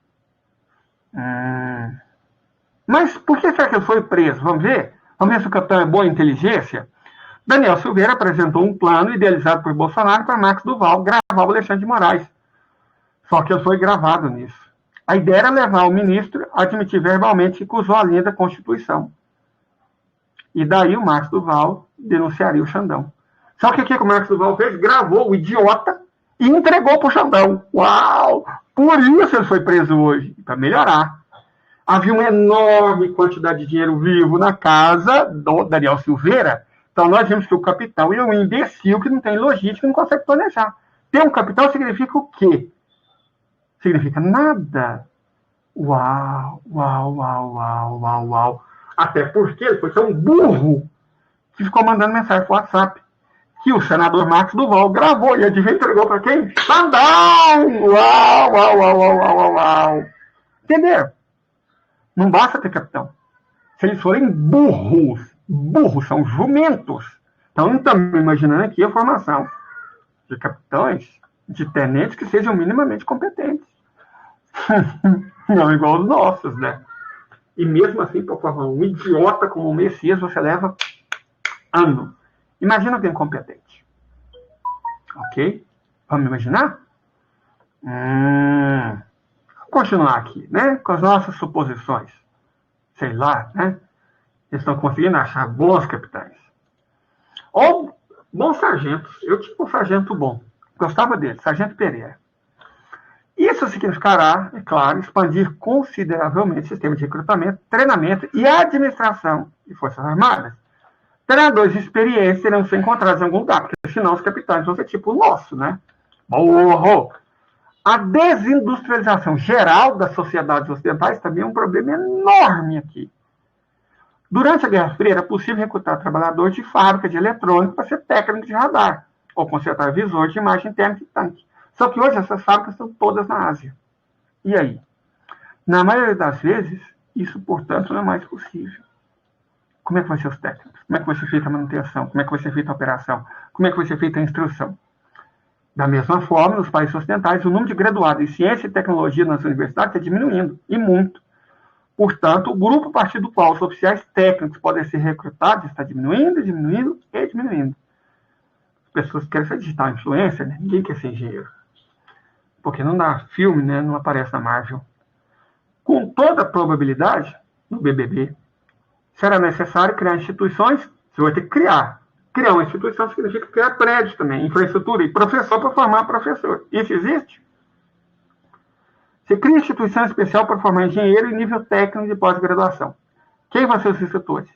Mas por que será que ele foi preso? Vamos ver? Vamos ver se o capitão é boa inteligência? Daniel Silveira apresentou um plano idealizado por Bolsonaro para Marcos Duval gravar o Alexandre de Moraes. Só que ele foi gravado nisso. A ideia era levar o ministro a admitir verbalmente que usou a linha da Constituição. E daí o Marcos Duval denunciaria o Xandão. Só que o que o Marcos Duval fez? Gravou o idiota e entregou para o Xandão. Uau! Por isso ele foi preso hoje, para melhorar. Havia uma enorme quantidade de dinheiro vivo na casa do Daniel Silveira. Então nós vimos que o capitão é um imbecil que não tem logística, não consegue planejar. Ter um capitão significa o quê? Significa nada. Uau, uau, uau, uau, uau, uau. Até porque ele foi tão burro que ficou mandando mensagem pro WhatsApp que o senador Marcos Duval gravou e adivinha entregou para quem? Xandão! Uau, uau, uau, uau, uau, uau. Entenderam? Não basta ter capitão. Se eles forem burros são jumentos. Então, estamos imaginando aqui a formação de capitães, de tenentes que sejam minimamente competentes. Não igual os nossos, né? E mesmo assim, para formar um idiota como o Messias, você leva ano. Imagina alguém competente. Ok? Vamos imaginar? Vamos continuar aqui, né? Com as nossas suposições. Sei lá, né? Eles estão conseguindo achar bons capitães. Ou bons sargentos. Eu tinha um sargento bom. Gostava dele, Sargento Pereira. Isso significará, é claro, expandir consideravelmente o sistema de recrutamento, treinamento e administração de Forças Armadas. Treinadores experientes terão que ser encontrados em algum lugar, porque senão os capitães vão ser tipo o nosso, né? Burro! A desindustrialização geral das sociedades ocidentais também é um problema enorme aqui. Durante a Guerra Fria, era possível recrutar trabalhadores de fábrica de eletrônica para ser técnico de radar, ou consertar visor de imagem térmica de tanque. Só que hoje essas fábricas estão todas na Ásia. E aí? Na maioria das vezes, isso, portanto, não é mais possível. Como é que vai ser os técnicos? Como é que vai ser feita a manutenção? Como é que vai ser feita a operação? Como é que vai ser feita a instrução? Da mesma forma, nos países ocidentais, o número de graduados em ciência e tecnologia nas universidades está diminuindo, e muito. Portanto, o grupo a partir do qual os oficiais técnicos podem ser recrutados está diminuindo, diminuindo e diminuindo. As pessoas querem ser digital influencer, né? Ninguém quer ser engenheiro. Porque não dá filme, né? Não aparece na Marvel. Com toda a probabilidade, no BBB, será necessário criar instituições, você vai ter que criar. Criar uma instituição significa criar prédios também, infraestrutura e professor para formar professor. Isso existe? Você cria instituição especial para formar engenheiro em nível técnico de pós-graduação. Quem vão ser os instrutores?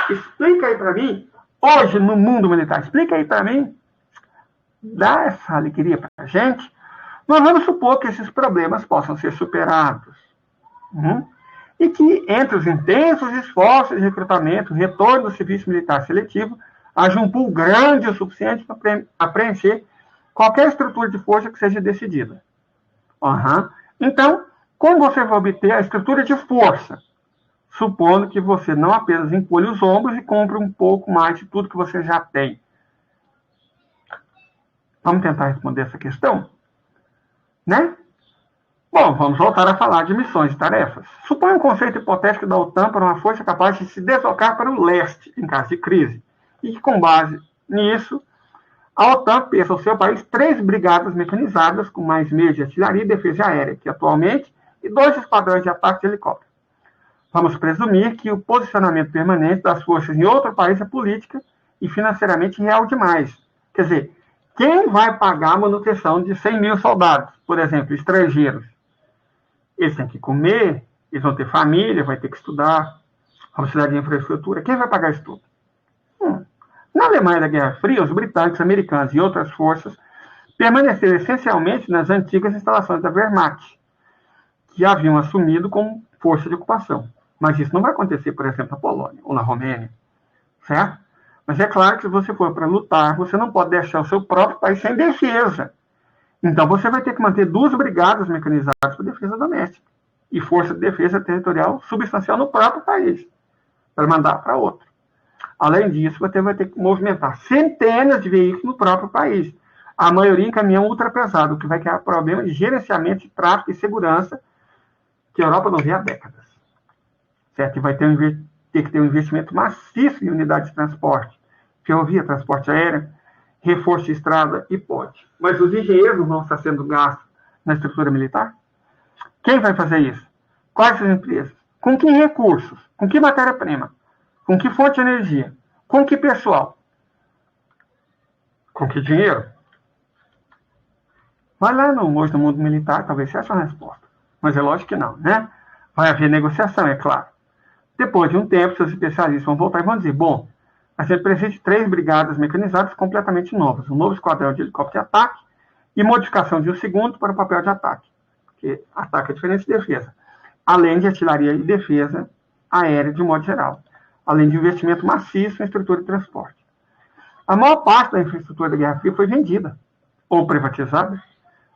Explica aí para mim, hoje no mundo militar, explica aí para mim. dá essa alegria para a gente, nós vamos supor que esses problemas possam ser superados. E que, entre os intensos esforços de recrutamento, retorno do serviço militar seletivo, haja um pool grande o suficiente para preencher qualquer estrutura de força que seja decidida. Então, como você vai obter a estrutura de força? Supondo que você não apenas encolhe os ombros e compre um pouco mais de tudo que você já tem. Vamos tentar responder essa questão? Né? Bom, vamos voltar a falar de missões e tarefas. Suponha um conceito hipotético da OTAN para uma força capaz de se deslocar para o leste em caso de crise. E que, com base nisso, a OTAN pensa ao seu país 3 brigadas mecanizadas com mais meios de artilharia e defesa aérea, que atualmente, e 2 esquadrões de ataque de helicóptero. Vamos presumir que o posicionamento permanente das forças em outro país é política e financeiramente real demais. Quer dizer, quem vai pagar a manutenção de 100 mil soldados, por exemplo, estrangeiros? Eles têm que comer, eles vão ter família, vai ter que estudar, vão precisar de infraestrutura. Quem vai pagar isso tudo? Na Alemanha da Guerra Fria, os britânicos, americanos e outras forças permaneceram essencialmente nas antigas instalações da Wehrmacht, que haviam assumido como força de ocupação. Mas isso não vai acontecer, por exemplo, na Polônia ou na Romênia, certo? Mas é claro que se você for para lutar, você não pode deixar o seu próprio país sem defesa. Então você vai ter que manter 2 brigadas mecanizadas para defesa doméstica e força de defesa territorial substancial no próprio país, para mandar para outro. Além disso, você vai ter que movimentar centenas de veículos no próprio país, a maioria em caminhão ultrapesado, o que vai criar problemas de gerenciamento de tráfego e segurança que a Europa não vê há décadas. Certo? E vai ter que ter um investimento maciço em unidades de transporte, ferrovia, transporte aéreo, reforço de estrada e ponte. Mas os engenheiros não vão estar sendo gastos na estrutura militar? Quem vai fazer isso? Quais as empresas? Com que recursos? Com que matéria-prima? Com que fonte de energia? Com que pessoal? Com que dinheiro? Vai lá hoje no mundo militar, talvez seja a resposta. Mas é lógico que não, né? Vai haver negociação, é claro. Depois de um tempo, seus especialistas vão voltar e vão dizer, bom, a gente precisa de 3 brigadas mecanizadas completamente novas, um novo esquadrão de helicóptero de ataque e modificação de um segundo para o papel de ataque, porque ataque é diferente de defesa, além de artilharia e defesa aérea de modo geral, além de investimento maciço em estrutura de transporte. A maior parte da infraestrutura da Guerra Fria foi vendida ou privatizada,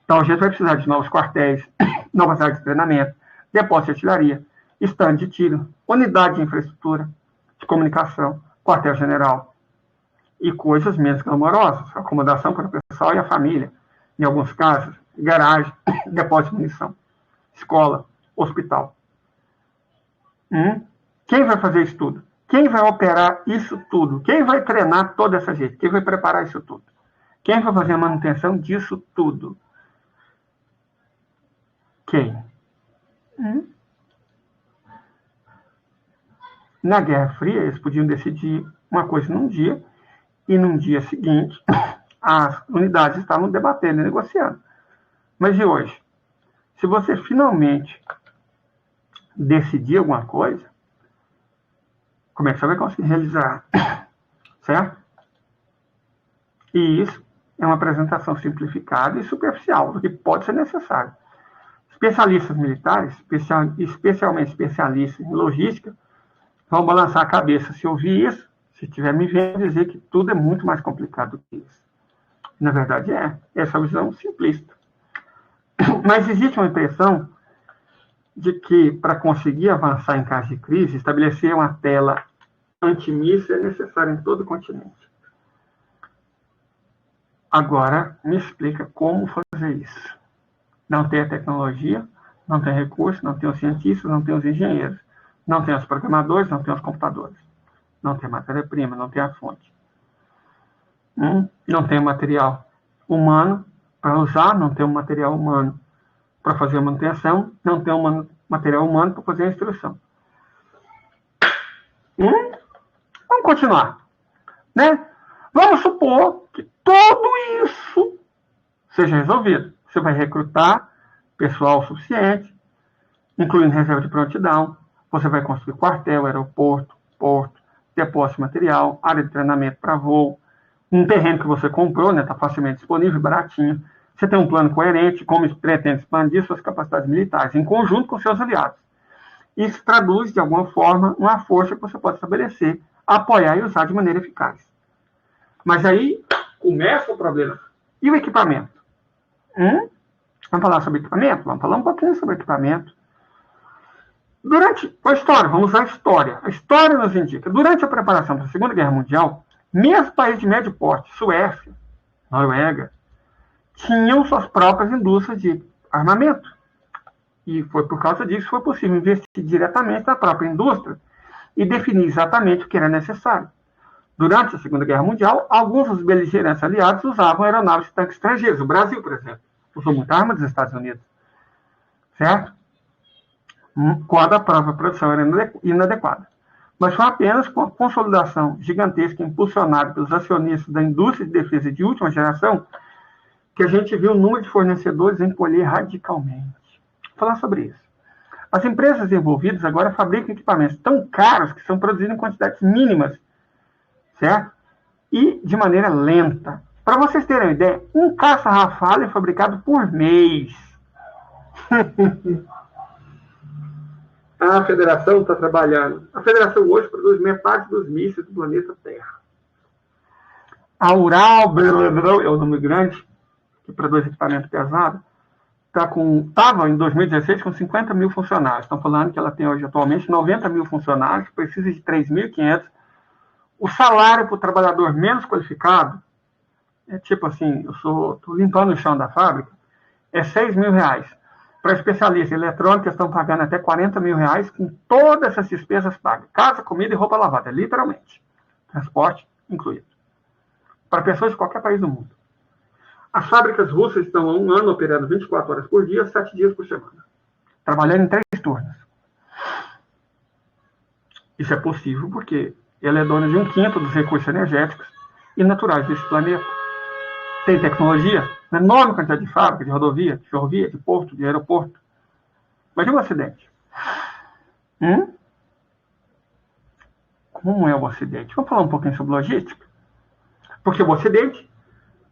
então a gente vai precisar de novos quartéis, novas áreas de treinamento, depósito de artilharia, estande de tiro, unidade de infraestrutura, de comunicação, quartel-general e coisas menos glamorosas, acomodação para o pessoal e a família, em alguns casos, garagem, depósito de munição, escola, hospital. Quem vai fazer isso tudo? Quem vai operar isso tudo? Quem vai treinar toda essa gente? Quem vai preparar isso tudo? Quem vai fazer a manutenção disso tudo? Quem? Na Guerra Fria, eles podiam decidir uma coisa num dia, e num dia seguinte, as unidades estavam debatendo e negociando. Mas e hoje? Se você finalmente decidir alguma coisa, como é que você vai conseguir realizar? Certo? E isso é uma apresentação simplificada e superficial do que pode ser necessário. Especialistas militares, especialmente especialistas em logística, vão balançar a cabeça se ouvir isso, se estiver me vendo, dizer que tudo é muito mais complicado do que isso. Na verdade, essa visão simplista. Mas existe uma impressão de que, para conseguir avançar em caso de crise, estabelecer uma tela antimíssil é necessário em todo o continente. Agora, me explica como fazer isso. Não tem a tecnologia, não tem recursos, não tem os cientistas, não tem os engenheiros, não tem os programadores, não tem os computadores, não tem matéria-prima, não tem a fonte. Não tem o material humano para usar, não tem o material humano para fazer a manutenção, não tem o material humano para fazer a instrução. Vamos continuar. Né? Vamos supor que tudo isso seja resolvido. Você vai recrutar pessoal suficiente, incluindo reserva de prontidão. Você vai construir quartel, aeroporto, porto, depósito de material, área de treinamento para voo, um terreno que você comprou, né, está facilmente disponível, baratinho. Você tem um plano coerente, como pretende expandir suas capacidades militares, em conjunto com seus aliados. Isso traduz, de alguma forma, uma força que você pode estabelecer, apoiar e usar de maneira eficaz. Mas aí começa o problema. E o equipamento? Vamos falar sobre equipamento? Vamos falar um pouquinho sobre equipamento. Durante a história, vamos usar a história. A história nos indica, durante a preparação para a Segunda Guerra Mundial, mesmo países de médio porte, Suécia, Noruega, tinham suas próprias indústrias de armamento. E foi por causa disso que foi possível investir diretamente na própria indústria e definir exatamente o que era necessário. Durante a Segunda Guerra Mundial, alguns dos beligerantes aliados usavam aeronaves e tanques estrangeiros. O Brasil, por exemplo, usou muita arma dos Estados Unidos. Certo? Quando a própria produção era inadequada. Mas foi apenas com a consolidação gigantesca impulsionada pelos acionistas da indústria de defesa de última geração que a gente viu o número de fornecedores encolher radicalmente. Vou falar sobre isso. As empresas envolvidas agora fabricam equipamentos tão caros que são produzidos em quantidades mínimas, certo? E de maneira lenta. Para vocês terem uma ideia, um caça Rafale é fabricado por mês. A Federação está trabalhando. A Federação hoje produz metade dos mísseis do planeta Terra. A Ural, é o nome grande, que produz equipamento pesado, estava em 2016 com 50 mil funcionários. Estão falando que ela tem hoje atualmente 90 mil funcionários, precisa de 3.500. O salário para o trabalhador menos qualificado é tipo assim, eu estou limpando o chão da fábrica, é R$6.000. Para especialistas em eletrônica, estão pagando até R$40.000 com todas essas despesas pagas. Casa, comida e roupa lavada, literalmente. Transporte incluído. Para pessoas de qualquer país do mundo. As fábricas russas estão há um ano operando 24 horas por dia, 7 dias por semana. Trabalhando em 3 turnos. Isso é possível porque ela é dona de 1/5 dos recursos energéticos e naturais desse planeta. Tem tecnologia, uma enorme quantidade de fábrica, de rodovia, de ferrovia, de porto, de aeroporto. Mas e o Ocidente? Como é o Ocidente? Vamos falar um pouquinho sobre logística? Porque o Ocidente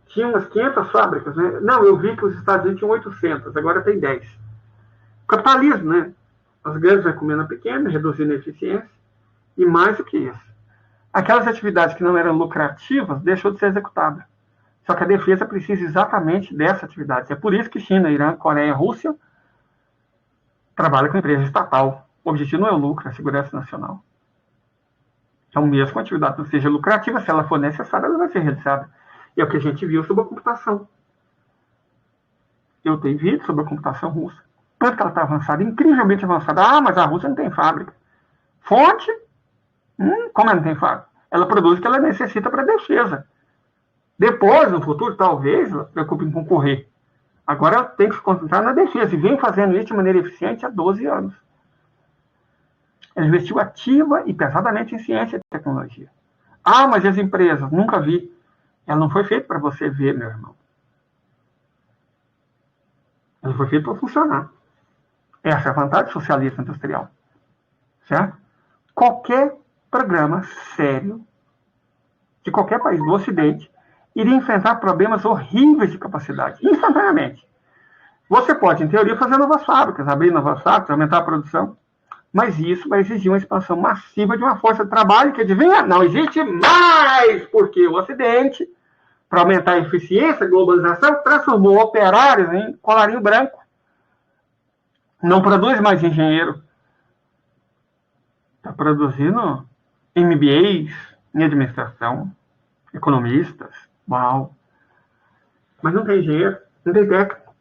tinha umas 500 fábricas, né? Não, eu vi que os Estados Unidos tinham 800, agora tem 10. Capitalismo, né? As grandes vai comendo a pequena, reduzindo a eficiência, e mais do que isso. Aquelas atividades que não eram lucrativas deixou de ser executada. Só que a defesa precisa exatamente dessa atividade. É por isso que China, Irã, Coreia e Rússia trabalham com empresa estatal. O objetivo não é o lucro, é a segurança nacional. Então, mesmo que a atividade não seja lucrativa, se ela for necessária, ela vai ser realizada. E é o que a gente viu sobre a computação. Eu tenho vídeo sobre a computação russa. Tanto que ela está avançada, incrivelmente avançada. Ah, mas a Rússia não tem fábrica. Fonte? Como ela não tem fábrica? Ela produz o que ela necessita para a defesa. Depois, no futuro, talvez, ela se preocupe em concorrer. Agora ela tem que se concentrar na defesa. E vem fazendo isso de maneira eficiente há 12 anos. Ela investiu ativa e pesadamente em ciência e tecnologia. Ah, mas as empresas? Nunca vi. Ela não foi feita para você ver, meu irmão. Ela foi feita para funcionar. Essa é a vantagem socialista industrial. Certo? Qualquer programa sério de qualquer país do Ocidente iria enfrentar problemas horríveis de capacidade, instantaneamente. Você pode, em teoria, fazer novas fábricas, abrir novas fábricas, aumentar a produção, mas isso vai exigir uma expansão massiva de uma força de trabalho que, adivinha, não existe mais, porque o Ocidente, para aumentar a eficiência, a globalização, transformou operários em colarinho branco. Não produz mais engenheiro. Está produzindo MBAs em administração, economistas. Uau! Mas não tem engenheiro, não tem técnico.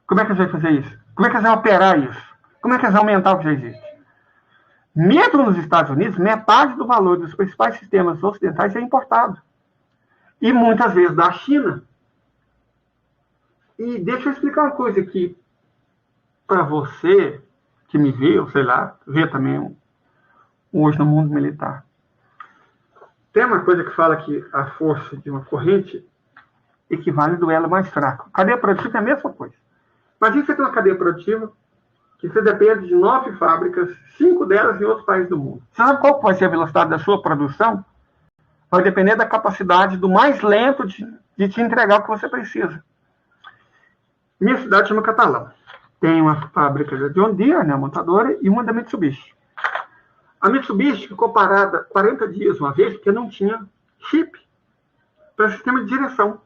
Como é que eles vão fazer isso? Como é que eles vão operar isso? Como é que eles vão aumentar o que já existe? Mesmo nos Estados Unidos, metade do valor dos principais sistemas ocidentais é importado. E muitas vezes da China. E deixa eu explicar uma coisa aqui para você que me vê, ou sei lá, vê também hoje no mundo militar. Tem uma coisa que fala que a força de uma corrente equivale ao duelo mais fraco. Cadeia produtiva é a mesma coisa. Imagina você tem uma cadeia produtiva que você depende de 9 fábricas, 5 delas em outros países do mundo. Você sabe qual vai ser a velocidade da sua produção? Vai depender da capacidade do mais lento de te entregar o que você precisa. Minha cidade chama Catalão. Tem uma fábrica da John Deere, né, montadora, e uma da Mitsubishi. A Mitsubishi ficou parada 40 dias uma vez, porque não tinha chip para sistema de direção.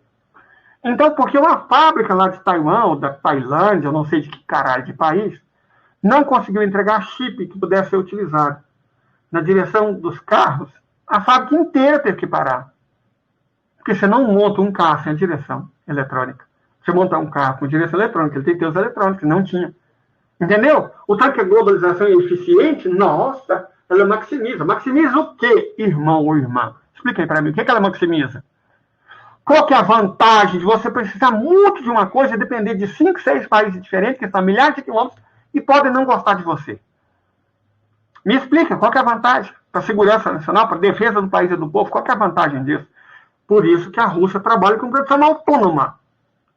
Então, porque uma fábrica lá de Taiwan, ou da Tailândia, eu não sei de que caralho de país, não conseguiu entregar chip que pudesse ser utilizado na direção dos carros, a fábrica inteira teve que parar. Porque você não monta um carro sem a direção eletrônica. Você montar um carro com direção eletrônica, ele tem que ter os eletrônicos, não tinha. Entendeu? O tanto que a globalização é eficiente, nossa, ela maximiza. Maximiza o quê, irmão ou irmã? Explica aí para mim, o que ela maximiza? Qual que é a vantagem de você precisar muito de uma coisa e depender de 5, 6 países diferentes, que estão a milhares de quilômetros, e podem não gostar de você? Me explica, qual que é a vantagem? Para a segurança nacional, para a defesa do país e do povo, qual que é a vantagem disso? Por isso que a Rússia trabalha com produção autônoma.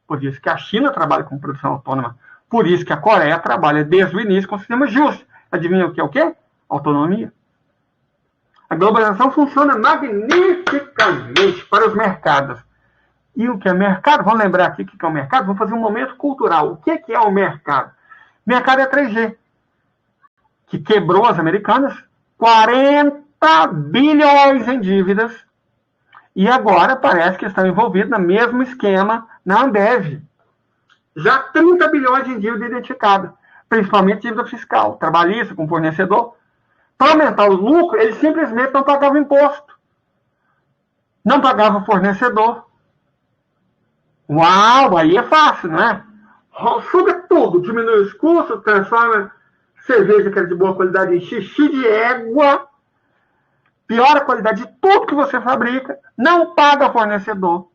Por isso que a China trabalha com produção autônoma. Por isso que a Coreia trabalha desde o início com o sistema justo. Adivinha o que é o quê? Autonomia. A globalização funciona magnificamente para os mercados. E o que é mercado? Vamos lembrar aqui o que é o mercado? Vamos fazer um momento cultural. O que é o mercado? O mercado é 3G, que quebrou as americanas, 40 bilhões em dívidas, e agora parece que estão envolvidos no mesmo esquema na Ambev. Já 30 bilhões em dívida identificada, principalmente dívida fiscal, trabalhista, com fornecedor. Para aumentar o lucro, eles simplesmente não pagavam imposto. Não pagavam fornecedor. Uau, aí é fácil, não é? Suga tudo, diminui os custos, transforma cerveja que é de boa qualidade em xixi de égua, piora a qualidade de tudo que você fabrica, não paga fornecedor,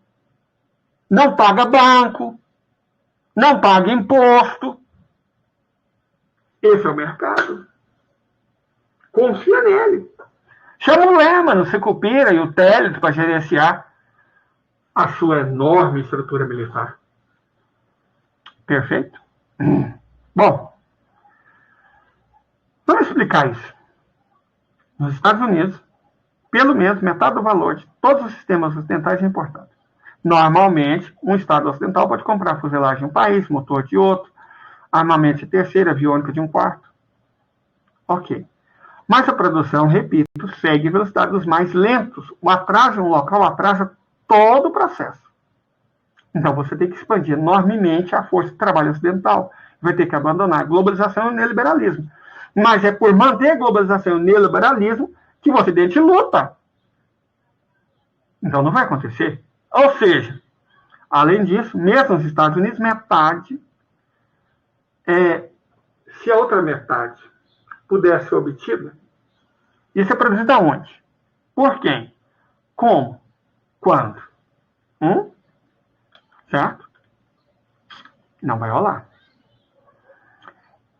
não paga banco, não paga imposto. Esse é o mercado. Confia nele. Chama o Lehman, o Secupira e o Teles para gerenciar a sua enorme estrutura militar. Perfeito? Bom, vamos explicar isso. Nos Estados Unidos, pelo menos metade do valor de todos os sistemas ocidentais é importante. Normalmente, um Estado ocidental pode comprar fuselagem de um país, motor de outro, armamento de terceira, aviônica de um quarto. Ok. Mas a produção, repito, segue velocidades mais lentos. O atraso em um local atrasa todo o processo. Então, você tem que expandir enormemente a força de trabalho ocidental. Vai ter que abandonar a globalização e o neoliberalismo. Mas é por manter a globalização e o neoliberalismo que o Ocidente luta. Então, não vai acontecer. Ou seja, além disso, mesmo nos Estados Unidos, metade, se a outra metade pudesse ser obtida, isso é produzido aonde? Por quem? Como? Quando? Certo? Não vai rolar.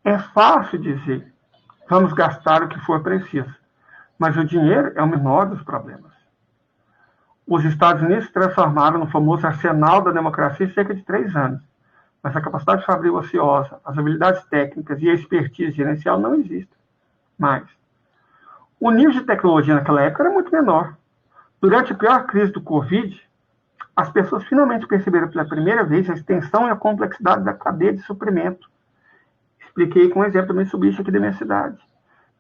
É fácil dizer, vamos gastar o que for preciso, mas o dinheiro é o menor dos problemas. Os Estados Unidos se transformaram no famoso arsenal da democracia em cerca de 3 anos, mas a capacidade de fabril ociosa, as habilidades técnicas e a expertise gerencial não existem mais. O nível de tecnologia naquela época era muito menor. Durante a pior crise do Covid, as pessoas finalmente perceberam pela primeira vez a extensão e a complexidade da cadeia de suprimento. Expliquei com um exemplo do Mitsubishi aqui da minha cidade.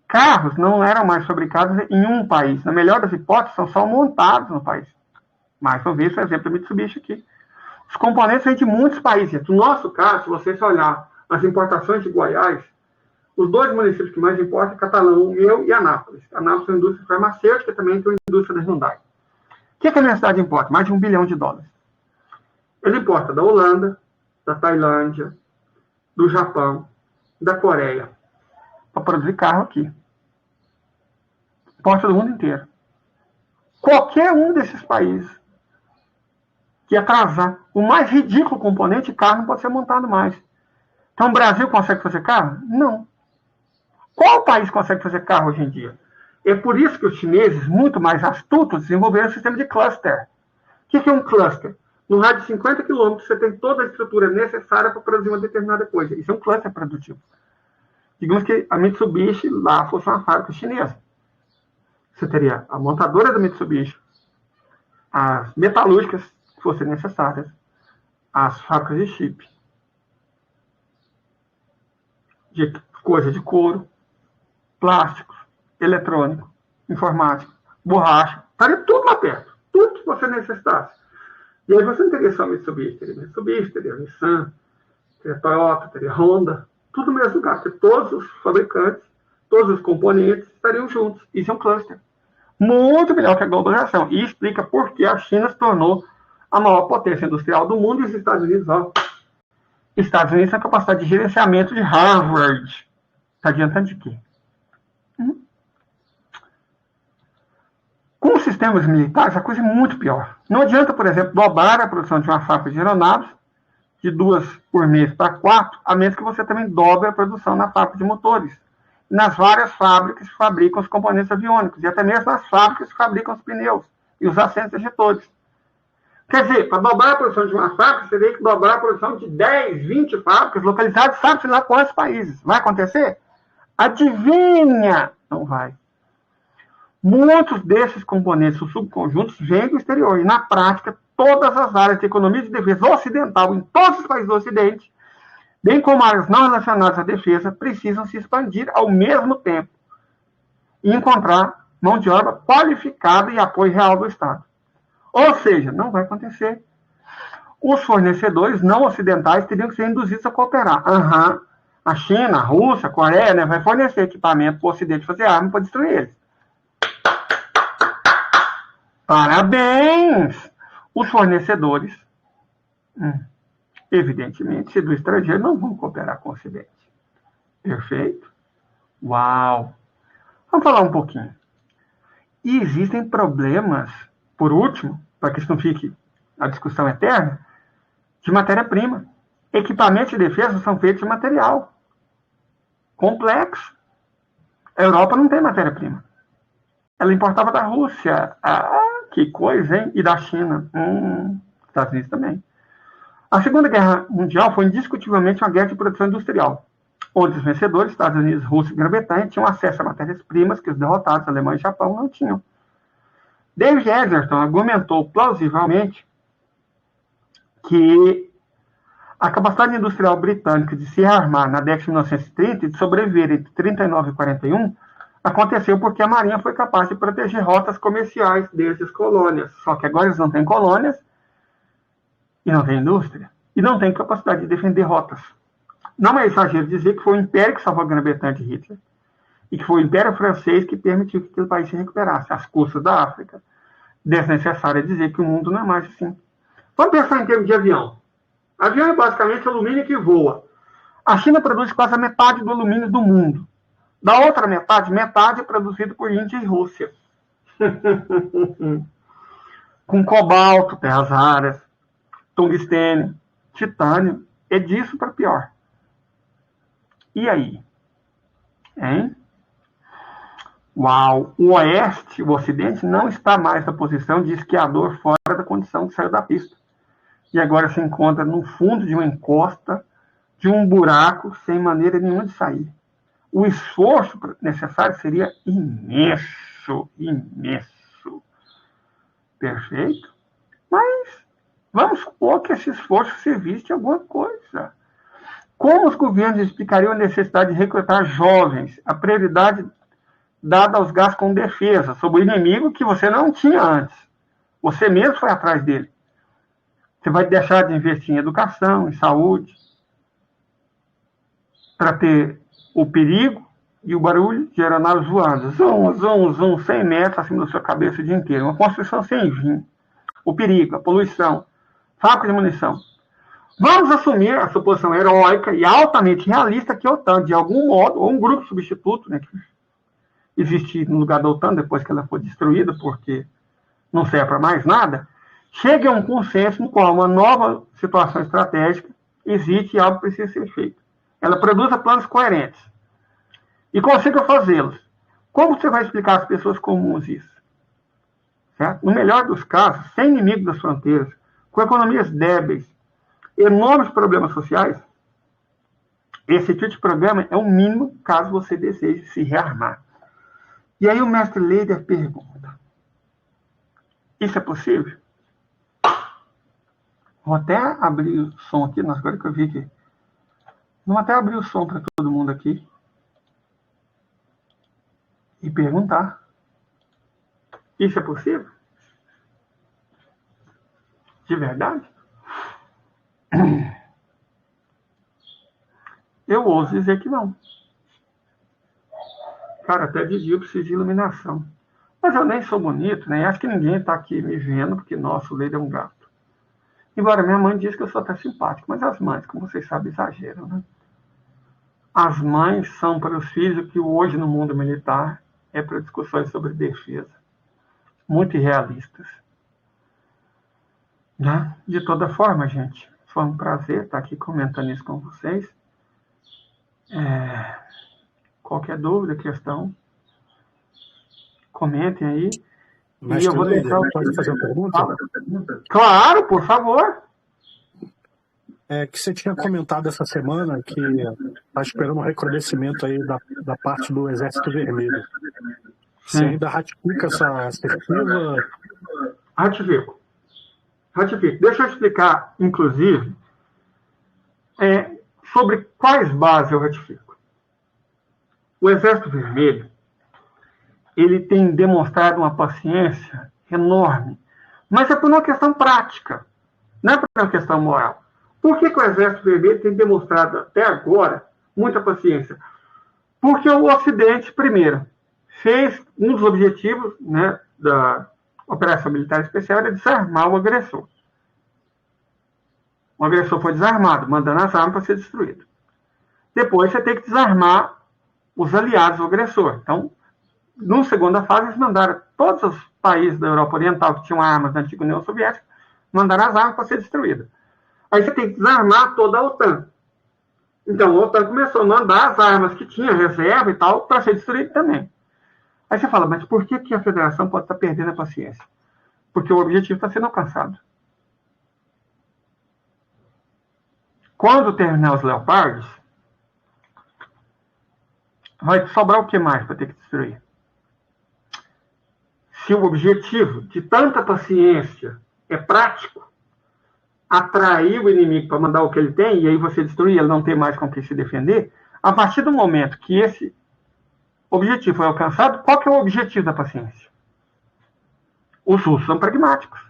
Carros não eram mais fabricados em um país. Na melhor das hipóteses, são só montados no país. Mais uma vez, o exemplo do Mitsubishi aqui. Os componentes vêm de muitos países. No nosso caso, se você olhar as importações de Goiás, os 2 municípios que mais importam é Catalão, o meu, e Anápolis. Anápolis é uma indústria farmacêutica, também tem uma indústria da Hyundai. O que a minha cidade importa? Mais de $1 bilhão. Ele importa da Holanda, da Tailândia, do Japão, da Coreia, para produzir carro aqui. Importa do mundo inteiro. Qualquer um desses países que atrasar o mais ridículo componente, carro não pode ser montado mais. Então o Brasil consegue fazer carro? Não. Qual país consegue fazer carro hoje em dia? É por isso que os chineses, muito mais astutos, desenvolveram um sistema de cluster. O que é um cluster? No raio de 50 km, você tem toda a estrutura necessária para produzir uma determinada coisa. Isso é um cluster produtivo. Digamos que a Mitsubishi lá fosse uma fábrica chinesa. Você teria a montadora da Mitsubishi, as metalúrgicas que fossem necessárias, as fábricas de chip, de coisa de couro, plásticos, eletrônico, informática, borracha, estaria tudo lá perto, tudo que você necessitasse. E aí você não teria só Mitsubishi, teria Nissan, teria Toyota, teria Honda, tudo no mesmo lugar, porque todos os fabricantes, todos os componentes estariam juntos. Isso é um cluster. Muito melhor que a globalização. E explica por que a China se tornou a maior potência industrial do mundo e os Estados Unidos, Estados Unidos tem a capacidade de gerenciamento de Harvard. Está adiantando de quê? Com os sistemas militares, a coisa é muito pior. Não adianta, por exemplo, dobrar a produção de uma fábrica de aeronaves de 2 por mês para 4, a menos que você também dobre a produção na fábrica de motores. Nas várias fábricas que fabricam os componentes aviônicos, e até mesmo nas fábricas que fabricam os pneus e os assentos ejetores. Quer dizer, para dobrar a produção de uma fábrica, você teria que dobrar a produção de 10, 20 fábricas localizadas, sabe-se lá quantos países. Vai acontecer? Adivinha? Não vai. Muitos desses componentes, os subconjuntos, vêm do exterior. E, na prática, todas as áreas de economia de defesa ocidental, em todos os países do Ocidente, bem como áreas não relacionadas à defesa, precisam se expandir ao mesmo tempo e encontrar mão de obra qualificada e apoio real do Estado. Ou seja, não vai acontecer. Os fornecedores não ocidentais teriam que ser induzidos a cooperar. A China, a Rússia, a Coreia, né, vai fornecer equipamento para o Ocidente fazer arma para destruir eles. Parabéns! Os fornecedores, evidentemente, se do estrangeiro, não vão cooperar com o Ocidente. Perfeito? Uau! Vamos falar um pouquinho. E existem problemas, por último, para que isso não fique a discussão eterna, de matéria-prima. Equipamentos de defesa são feitos de material complexo. A Europa não tem matéria-prima. Ela importava da Rússia. Que coisa, hein? E da China. Estados Unidos também. A Segunda Guerra Mundial foi indiscutivelmente uma guerra de produção industrial, onde os vencedores, Estados Unidos, Rússia e Grã-Bretanha, tinham acesso a matérias-primas que os derrotados, Alemanha e Japão, não tinham. David Egerton argumentou plausivelmente que a capacidade industrial britânica de se rearmar na década de 1930 e de sobreviver entre 39 e 41 aconteceu porque a Marinha foi capaz de proteger rotas comerciais desde as colônias. Só que agora eles não têm colônias e não têm indústria. E não têm capacidade de defender rotas. Não é exagero dizer que foi o Império que salvou a Grã-Bretanha de Hitler. E que foi o Império Francês que permitiu que aquele país se recuperasse. Às custas da África. Desnecessário é dizer que o mundo não é mais assim. Vamos pensar em termos de avião. Avião é basicamente alumínio que voa. A China produz quase a metade do alumínio do mundo. Da outra metade é produzido por Índia e Rússia. Com cobalto, terras raras, tungstênio, titânio, é disso para pior. E aí? Hein? Uau! O Oeste, o Ocidente, não está mais na posição de esquiador fora da condição que saiu da pista. E agora se encontra no fundo de uma encosta, de um buraco, sem maneira nenhuma de sair. O esforço necessário seria imenso, imenso. Perfeito? Mas vamos supor que esse esforço servisse de alguma coisa. Como os governos explicariam a necessidade de recrutar jovens, a prioridade dada aos gastos com defesa, sobre o inimigo que você não tinha antes? Você mesmo foi atrás dele. Você vai deixar de investir em educação, em saúde, para ter o perigo e o barulho de aeronaves voando. Zum, zum, zum, 100 metros acima da sua cabeça o dia inteiro. Uma construção sem fim. O perigo, a poluição, fábrica de munição. Vamos assumir a suposição heróica e altamente realista que a OTAN, de algum modo, ou um grupo substituto, né, que existe no lugar da OTAN depois que ela foi destruída, porque não serve para mais nada, chegue a um consenso no qual uma nova situação estratégica existe e algo precisa ser feito. Ela produza planos coerentes e consiga fazê-los. Como você vai explicar às pessoas comuns isso? Certo? No melhor dos casos, sem inimigo das fronteiras, com economias débeis, enormes problemas sociais, esse tipo de programa é o mínimo caso você deseje se rearmar. E aí o mestre Leider pergunta, isso é possível? Vou até abrir o som aqui, nossa, agora que eu vi que... Vamos até abrir o som para todo mundo aqui. E perguntar. Isso é possível? De verdade? Eu ouso dizer que não. Cara, até de dia eu preciso de iluminação. Mas eu nem sou bonito, nem acho que ninguém está aqui me vendo, porque, nossa, o Leide é um gato. Embora minha mãe diz que eu sou até simpático, mas as mães, como vocês sabem, exageram, né? As mães são para os filhos o que hoje no mundo militar é para discussões sobre defesa. Muito irrealistas. Né? De toda forma, gente, foi um prazer estar aqui comentando isso com vocês. Qualquer dúvida, questão, comentem aí. Mestre, e eu vou deixar... Pode fazer uma pergunta? Claro, por favor. Que você tinha comentado essa semana que está esperando um recrudescimento aí da parte do Exército Vermelho. Você ainda ratifica essa assertiva? Ratifico. Deixa eu explicar, inclusive, sobre quais bases eu ratifico. O Exército Vermelho, ele tem demonstrado uma paciência enorme, mas é por uma questão prática, não é por uma questão moral. Por que o Exército Vermelho tem demonstrado até agora muita paciência? Porque o Ocidente, primeiro, fez um dos objetivos, né, da Operação Militar Especial era desarmar o agressor. O agressor foi desarmado, mandando as armas para ser destruído. Depois você tem que desarmar os aliados do agressor. Então, na segunda fase, eles mandaram todos os países da Europa Oriental que tinham armas da antiga União Soviética, mandaram as armas para ser destruídas. Aí você tem que desarmar toda a OTAN. Então, a OTAN começou a mandar as armas que tinha reserva e tal para ser destruída também. Aí você fala, mas por que a Federação pode estar perdendo a paciência? Porque o objetivo está sendo alcançado. Quando terminar os Leopards, vai sobrar o que mais para ter que destruir? Se o objetivo de tanta paciência é prático, atrair o inimigo para mandar o que ele tem, e aí você destruir, ele não tem mais com o que se defender, a partir do momento que esse objetivo é alcançado, qual que é o objetivo da paciência? Os russos são pragmáticos.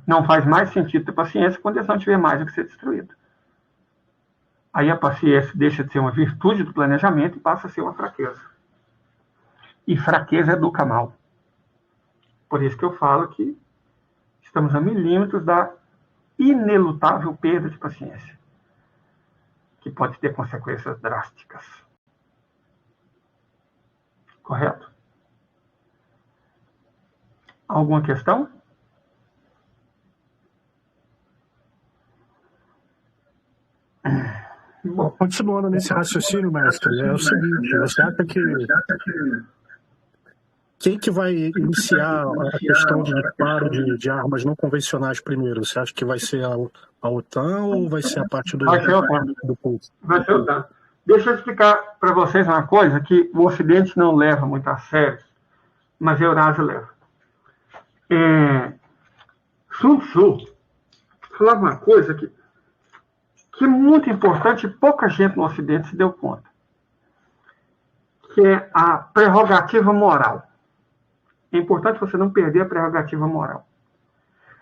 Não faz mais sentido ter paciência quando eles não tiver mais do que ser destruído. Aí a paciência deixa de ser uma virtude do planejamento e passa a ser uma fraqueza. E fraqueza educa mal. Por isso que eu falo que estamos a milímetros da inelutável perda de paciência, que pode ter consequências drásticas. Correto? Alguma questão? Bom, continuando nesse raciocínio, mestre, é o seguinte, você acha que quem que vai iniciar a questão de disparo de armas não convencionais primeiro? Você acha que vai ser a OTAN ou vai ser a parte do PULS? Vai ser a OTAN. Deixa eu explicar para vocês uma coisa que o Ocidente não leva muito a sério, mas a Eurásia leva. Sun Tzu falava uma coisa que é muito importante e pouca gente no Ocidente se deu conta, que é a prerrogativa moral. É importante você não perder a prerrogativa moral.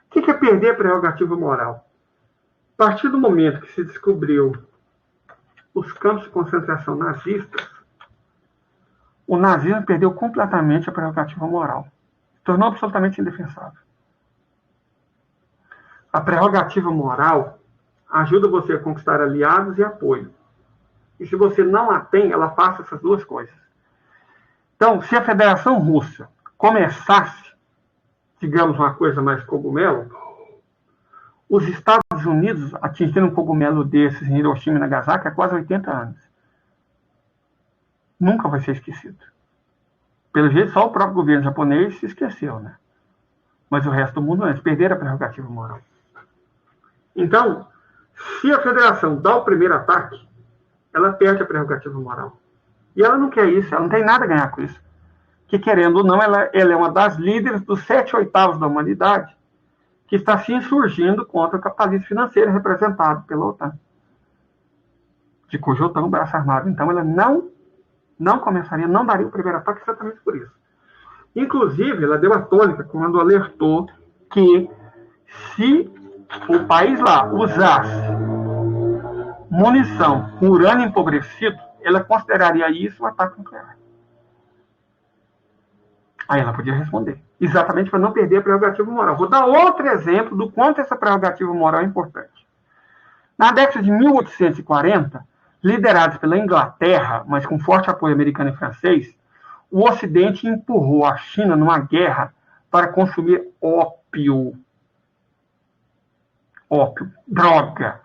O que é perder a prerrogativa moral? A partir do momento que se descobriu os campos de concentração nazistas, o nazismo perdeu completamente a prerrogativa moral. Tornou absolutamente indefensável. A prerrogativa moral ajuda você a conquistar aliados e apoio. E se você não a tem, ela passa essas duas coisas. Então, se a Federação Russa começasse, digamos, uma coisa mais cogumelo, os Estados Unidos atingiram um cogumelo desses em Hiroshima e Nagasaki há quase 80 anos. Nunca vai ser esquecido. Pelo jeito, só o próprio governo japonês se esqueceu, né? Mas o resto do mundo não, eles perderam a prerrogativa moral. Então, se a Federação dá o primeiro ataque, ela perde a prerrogativa moral. E ela não quer isso, ela não tem nada a ganhar com isso. Que, querendo ou não, ela é uma das líderes dos 7/8 da humanidade, que está se insurgindo contra o capitalismo financeiro representado pela OTAN, de cujo OTAN é o braço armado. Então, ela não começaria, não daria o primeiro ataque exatamente por isso. Inclusive, ela deu a tônica quando alertou que se o país lá usasse munição com urânio empobrecido, ela consideraria isso um ataque nuclear. Aí ela podia responder, exatamente para não perder a prerrogativa moral. Vou dar outro exemplo do quanto essa prerrogativa moral é importante. Na década de 1840, liderados pela Inglaterra, mas com forte apoio americano e francês, o Ocidente empurrou a China numa guerra para consumir ópio. Ópio, droga.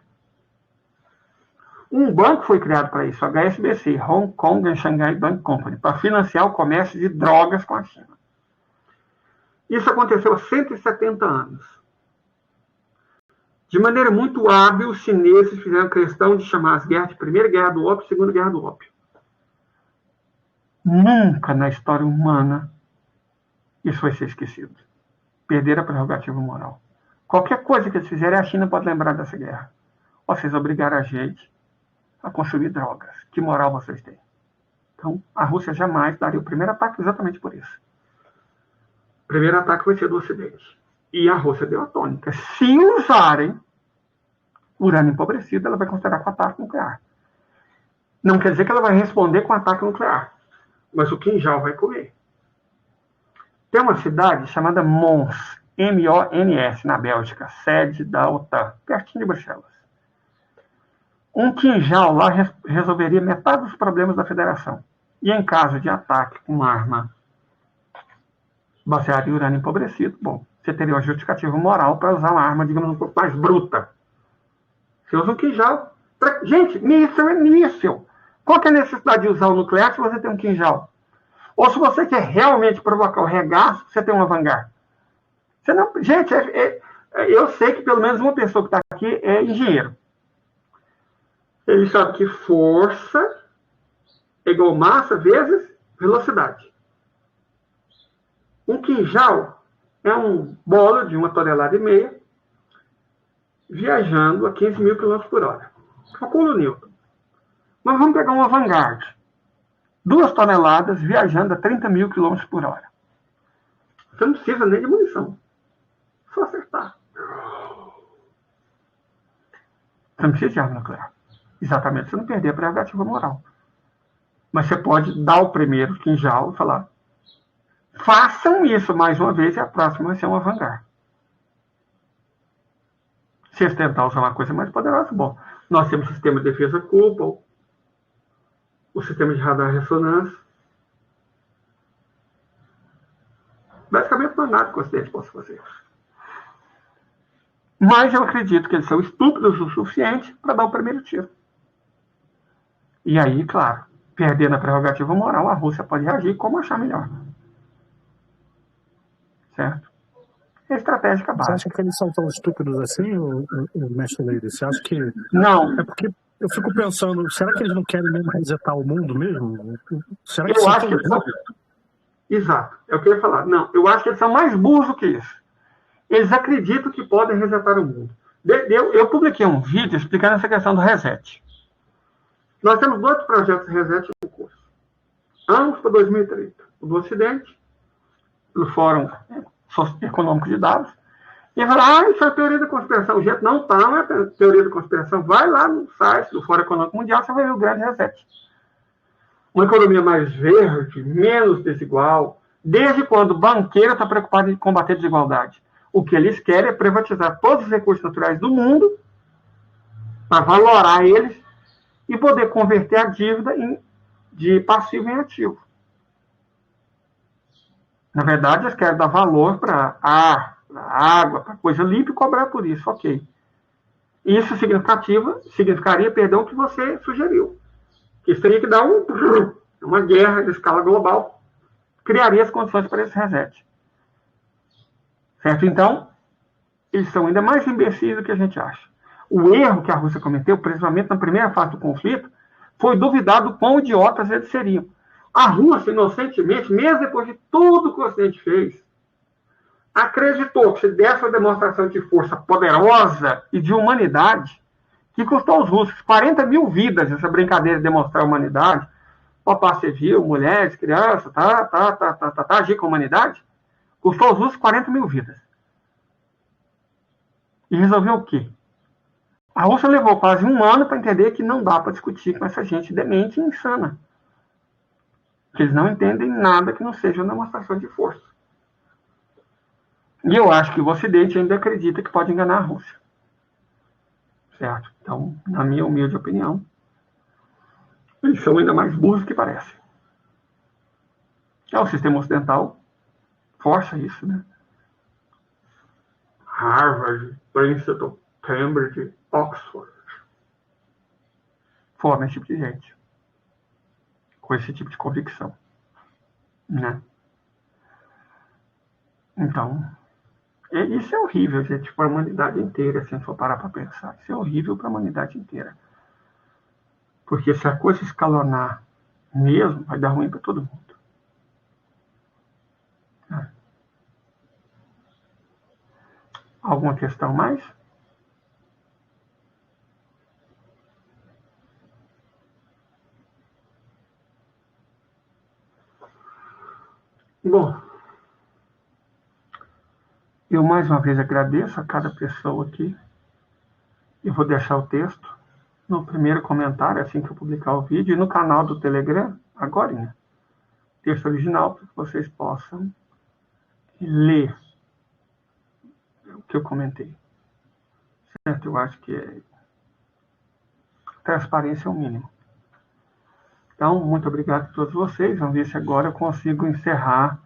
Um banco foi criado para isso, HSBC, Hong Kong and Shanghai Bank Company, para financiar o comércio de drogas com a China. Isso aconteceu há 170 anos. De maneira muito hábil, os chineses fizeram questão de chamar as guerras de Primeira Guerra do Ópio e Segunda Guerra do Ópio. Nunca na história humana isso vai ser esquecido. Perder a prerrogativa moral. Qualquer coisa que eles fizerem, a China pode lembrar dessa guerra. Vocês obrigaram a gente a consumir drogas. Que moral vocês têm? Então, a Rússia jamais daria o primeiro ataque exatamente por isso. O primeiro ataque vai ser do Ocidente. E a Rússia deu a tônica. Se usarem urânio empobrecido, ela vai considerar com ataque nuclear. Não quer dizer que ela vai responder com ataque nuclear. Mas o quinjal vai comer. Tem uma cidade chamada Mons, M-O-N-S, na Bélgica, sede da OTAN, pertinho de Bruxelas. Um quinjal lá resolveria metade dos problemas da federação. E em caso de ataque com uma arma baseada em urânio empobrecido, bom, você teria uma justificativa moral para usar uma arma, digamos, um pouco mais bruta. Você usa um quinjal. Gente, míssil é míssil. Qual que é a necessidade de usar o nuclear se você tem um quinjal? Ou se você quer realmente provocar o regaço, você tem uma vanguarda. Você não... Gente, eu sei que pelo menos uma pessoa que está aqui é engenheiro. Ele sabe que força é igual massa vezes velocidade. Um quinjal é um bolo de 1,5 toneladas viajando a 15 mil km por hora. Calcula o Newton. Nós vamos pegar uma Vanguard. 2 toneladas viajando a 30 mil km por hora. Você não precisa nem de munição. Só acertar. Você não precisa de arma nuclear. Exatamente, você não perder a prerrogativa moral. Mas você pode dar o primeiro quinjal e falar: façam isso mais uma vez e a próxima vai ser uma Vanguard. Se eles tentar usar uma coisa mais poderosa, bom, nós temos o sistema de defesa Kupol, o sistema de radar ressonância. Basicamente não há nada que o Ocidente possa fazer. Mas eu acredito que eles são estúpidos o suficiente para dar o primeiro tiro. E aí, claro, perdendo a prerrogativa moral, a Rússia pode reagir como achar melhor. Certo? É estratégica básica. Você acha que eles são tão estúpidos assim, o mestre Leide? Você acha que... Não. É porque eu fico pensando, será que eles não querem mesmo resetar o mundo mesmo? Será que eu acho que eles são... Exato, é o que eu ia falar. Não, eu acho que eles são mais burros do que isso. Eles acreditam que podem resetar o mundo. Eu publiquei um vídeo explicando essa questão do reset. Nós temos 2 projetos de reset em curso. Ambos para 2030. O do Ocidente, pelo Fórum Econômico de Davos. E falar, isso é teoria da conspiração. O jeito não está, não é teoria da conspiração. Vai lá no site do Fórum Econômico Mundial, você vai ver o grande reset. Uma economia mais verde, menos desigual. Desde quando o banqueiro está preocupado em combater a desigualdade? O que eles querem é privatizar todos os recursos naturais do mundo para valorar eles e poder converter a dívida de passivo em ativo. Na verdade, eles querem dar valor para ar, para água, para coisa limpa e cobrar por isso, ok. Isso significaria, o que você sugeriu. Que isso teria que dar uma guerra de escala global, criaria as condições para esse reset. Certo? Então, eles são ainda mais imbecis do que a gente acha. O erro que a Rússia cometeu, principalmente na primeira fase do conflito, foi duvidar do quão idiotas eles seriam. A Rússia, inocentemente, mesmo depois de tudo que o Ocidente fez, acreditou que se desse uma demonstração de força poderosa e de humanidade, que custou aos russos 40 mil vidas, essa brincadeira de demonstrar a humanidade, população civil, mulheres, crianças, agir com a humanidade, custou aos russos 40 mil vidas. E resolveu o quê? A Rússia levou quase um ano para entender que não dá para discutir com essa gente demente e insana. Que eles não entendem nada que não seja uma demonstração de força. E eu acho que o Ocidente ainda acredita que pode enganar a Rússia. Certo? Então, na minha humilde opinião, eles são ainda mais burros do que parecem. O sistema ocidental força isso, né? Harvard, Princeton, Cambridge, Oxford. Forma esse tipo de gente. Com esse tipo de convicção. Né? Então, isso é horrível, gente, para a humanidade inteira, se a gente for parar para pensar. Isso é horrível para a humanidade inteira. Porque se a coisa escalonar mesmo, vai dar ruim para todo mundo. Né? Alguma questão mais? Bom, eu mais uma vez agradeço a cada pessoa aqui. Eu vou deixar o texto no primeiro comentário, assim que eu publicar o vídeo, e no canal do Telegram, agora, né? Texto original, para que vocês possam ler o que eu comentei. Certo? Eu acho que transparência é o mínimo. Então, muito obrigado a todos vocês. Vamos ver se agora eu consigo encerrar.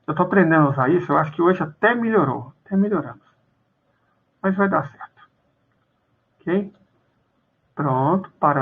Eu estou aprendendo a usar isso, eu acho que hoje até melhorou. Até melhoramos. Mas vai dar certo. Ok? Pronto, para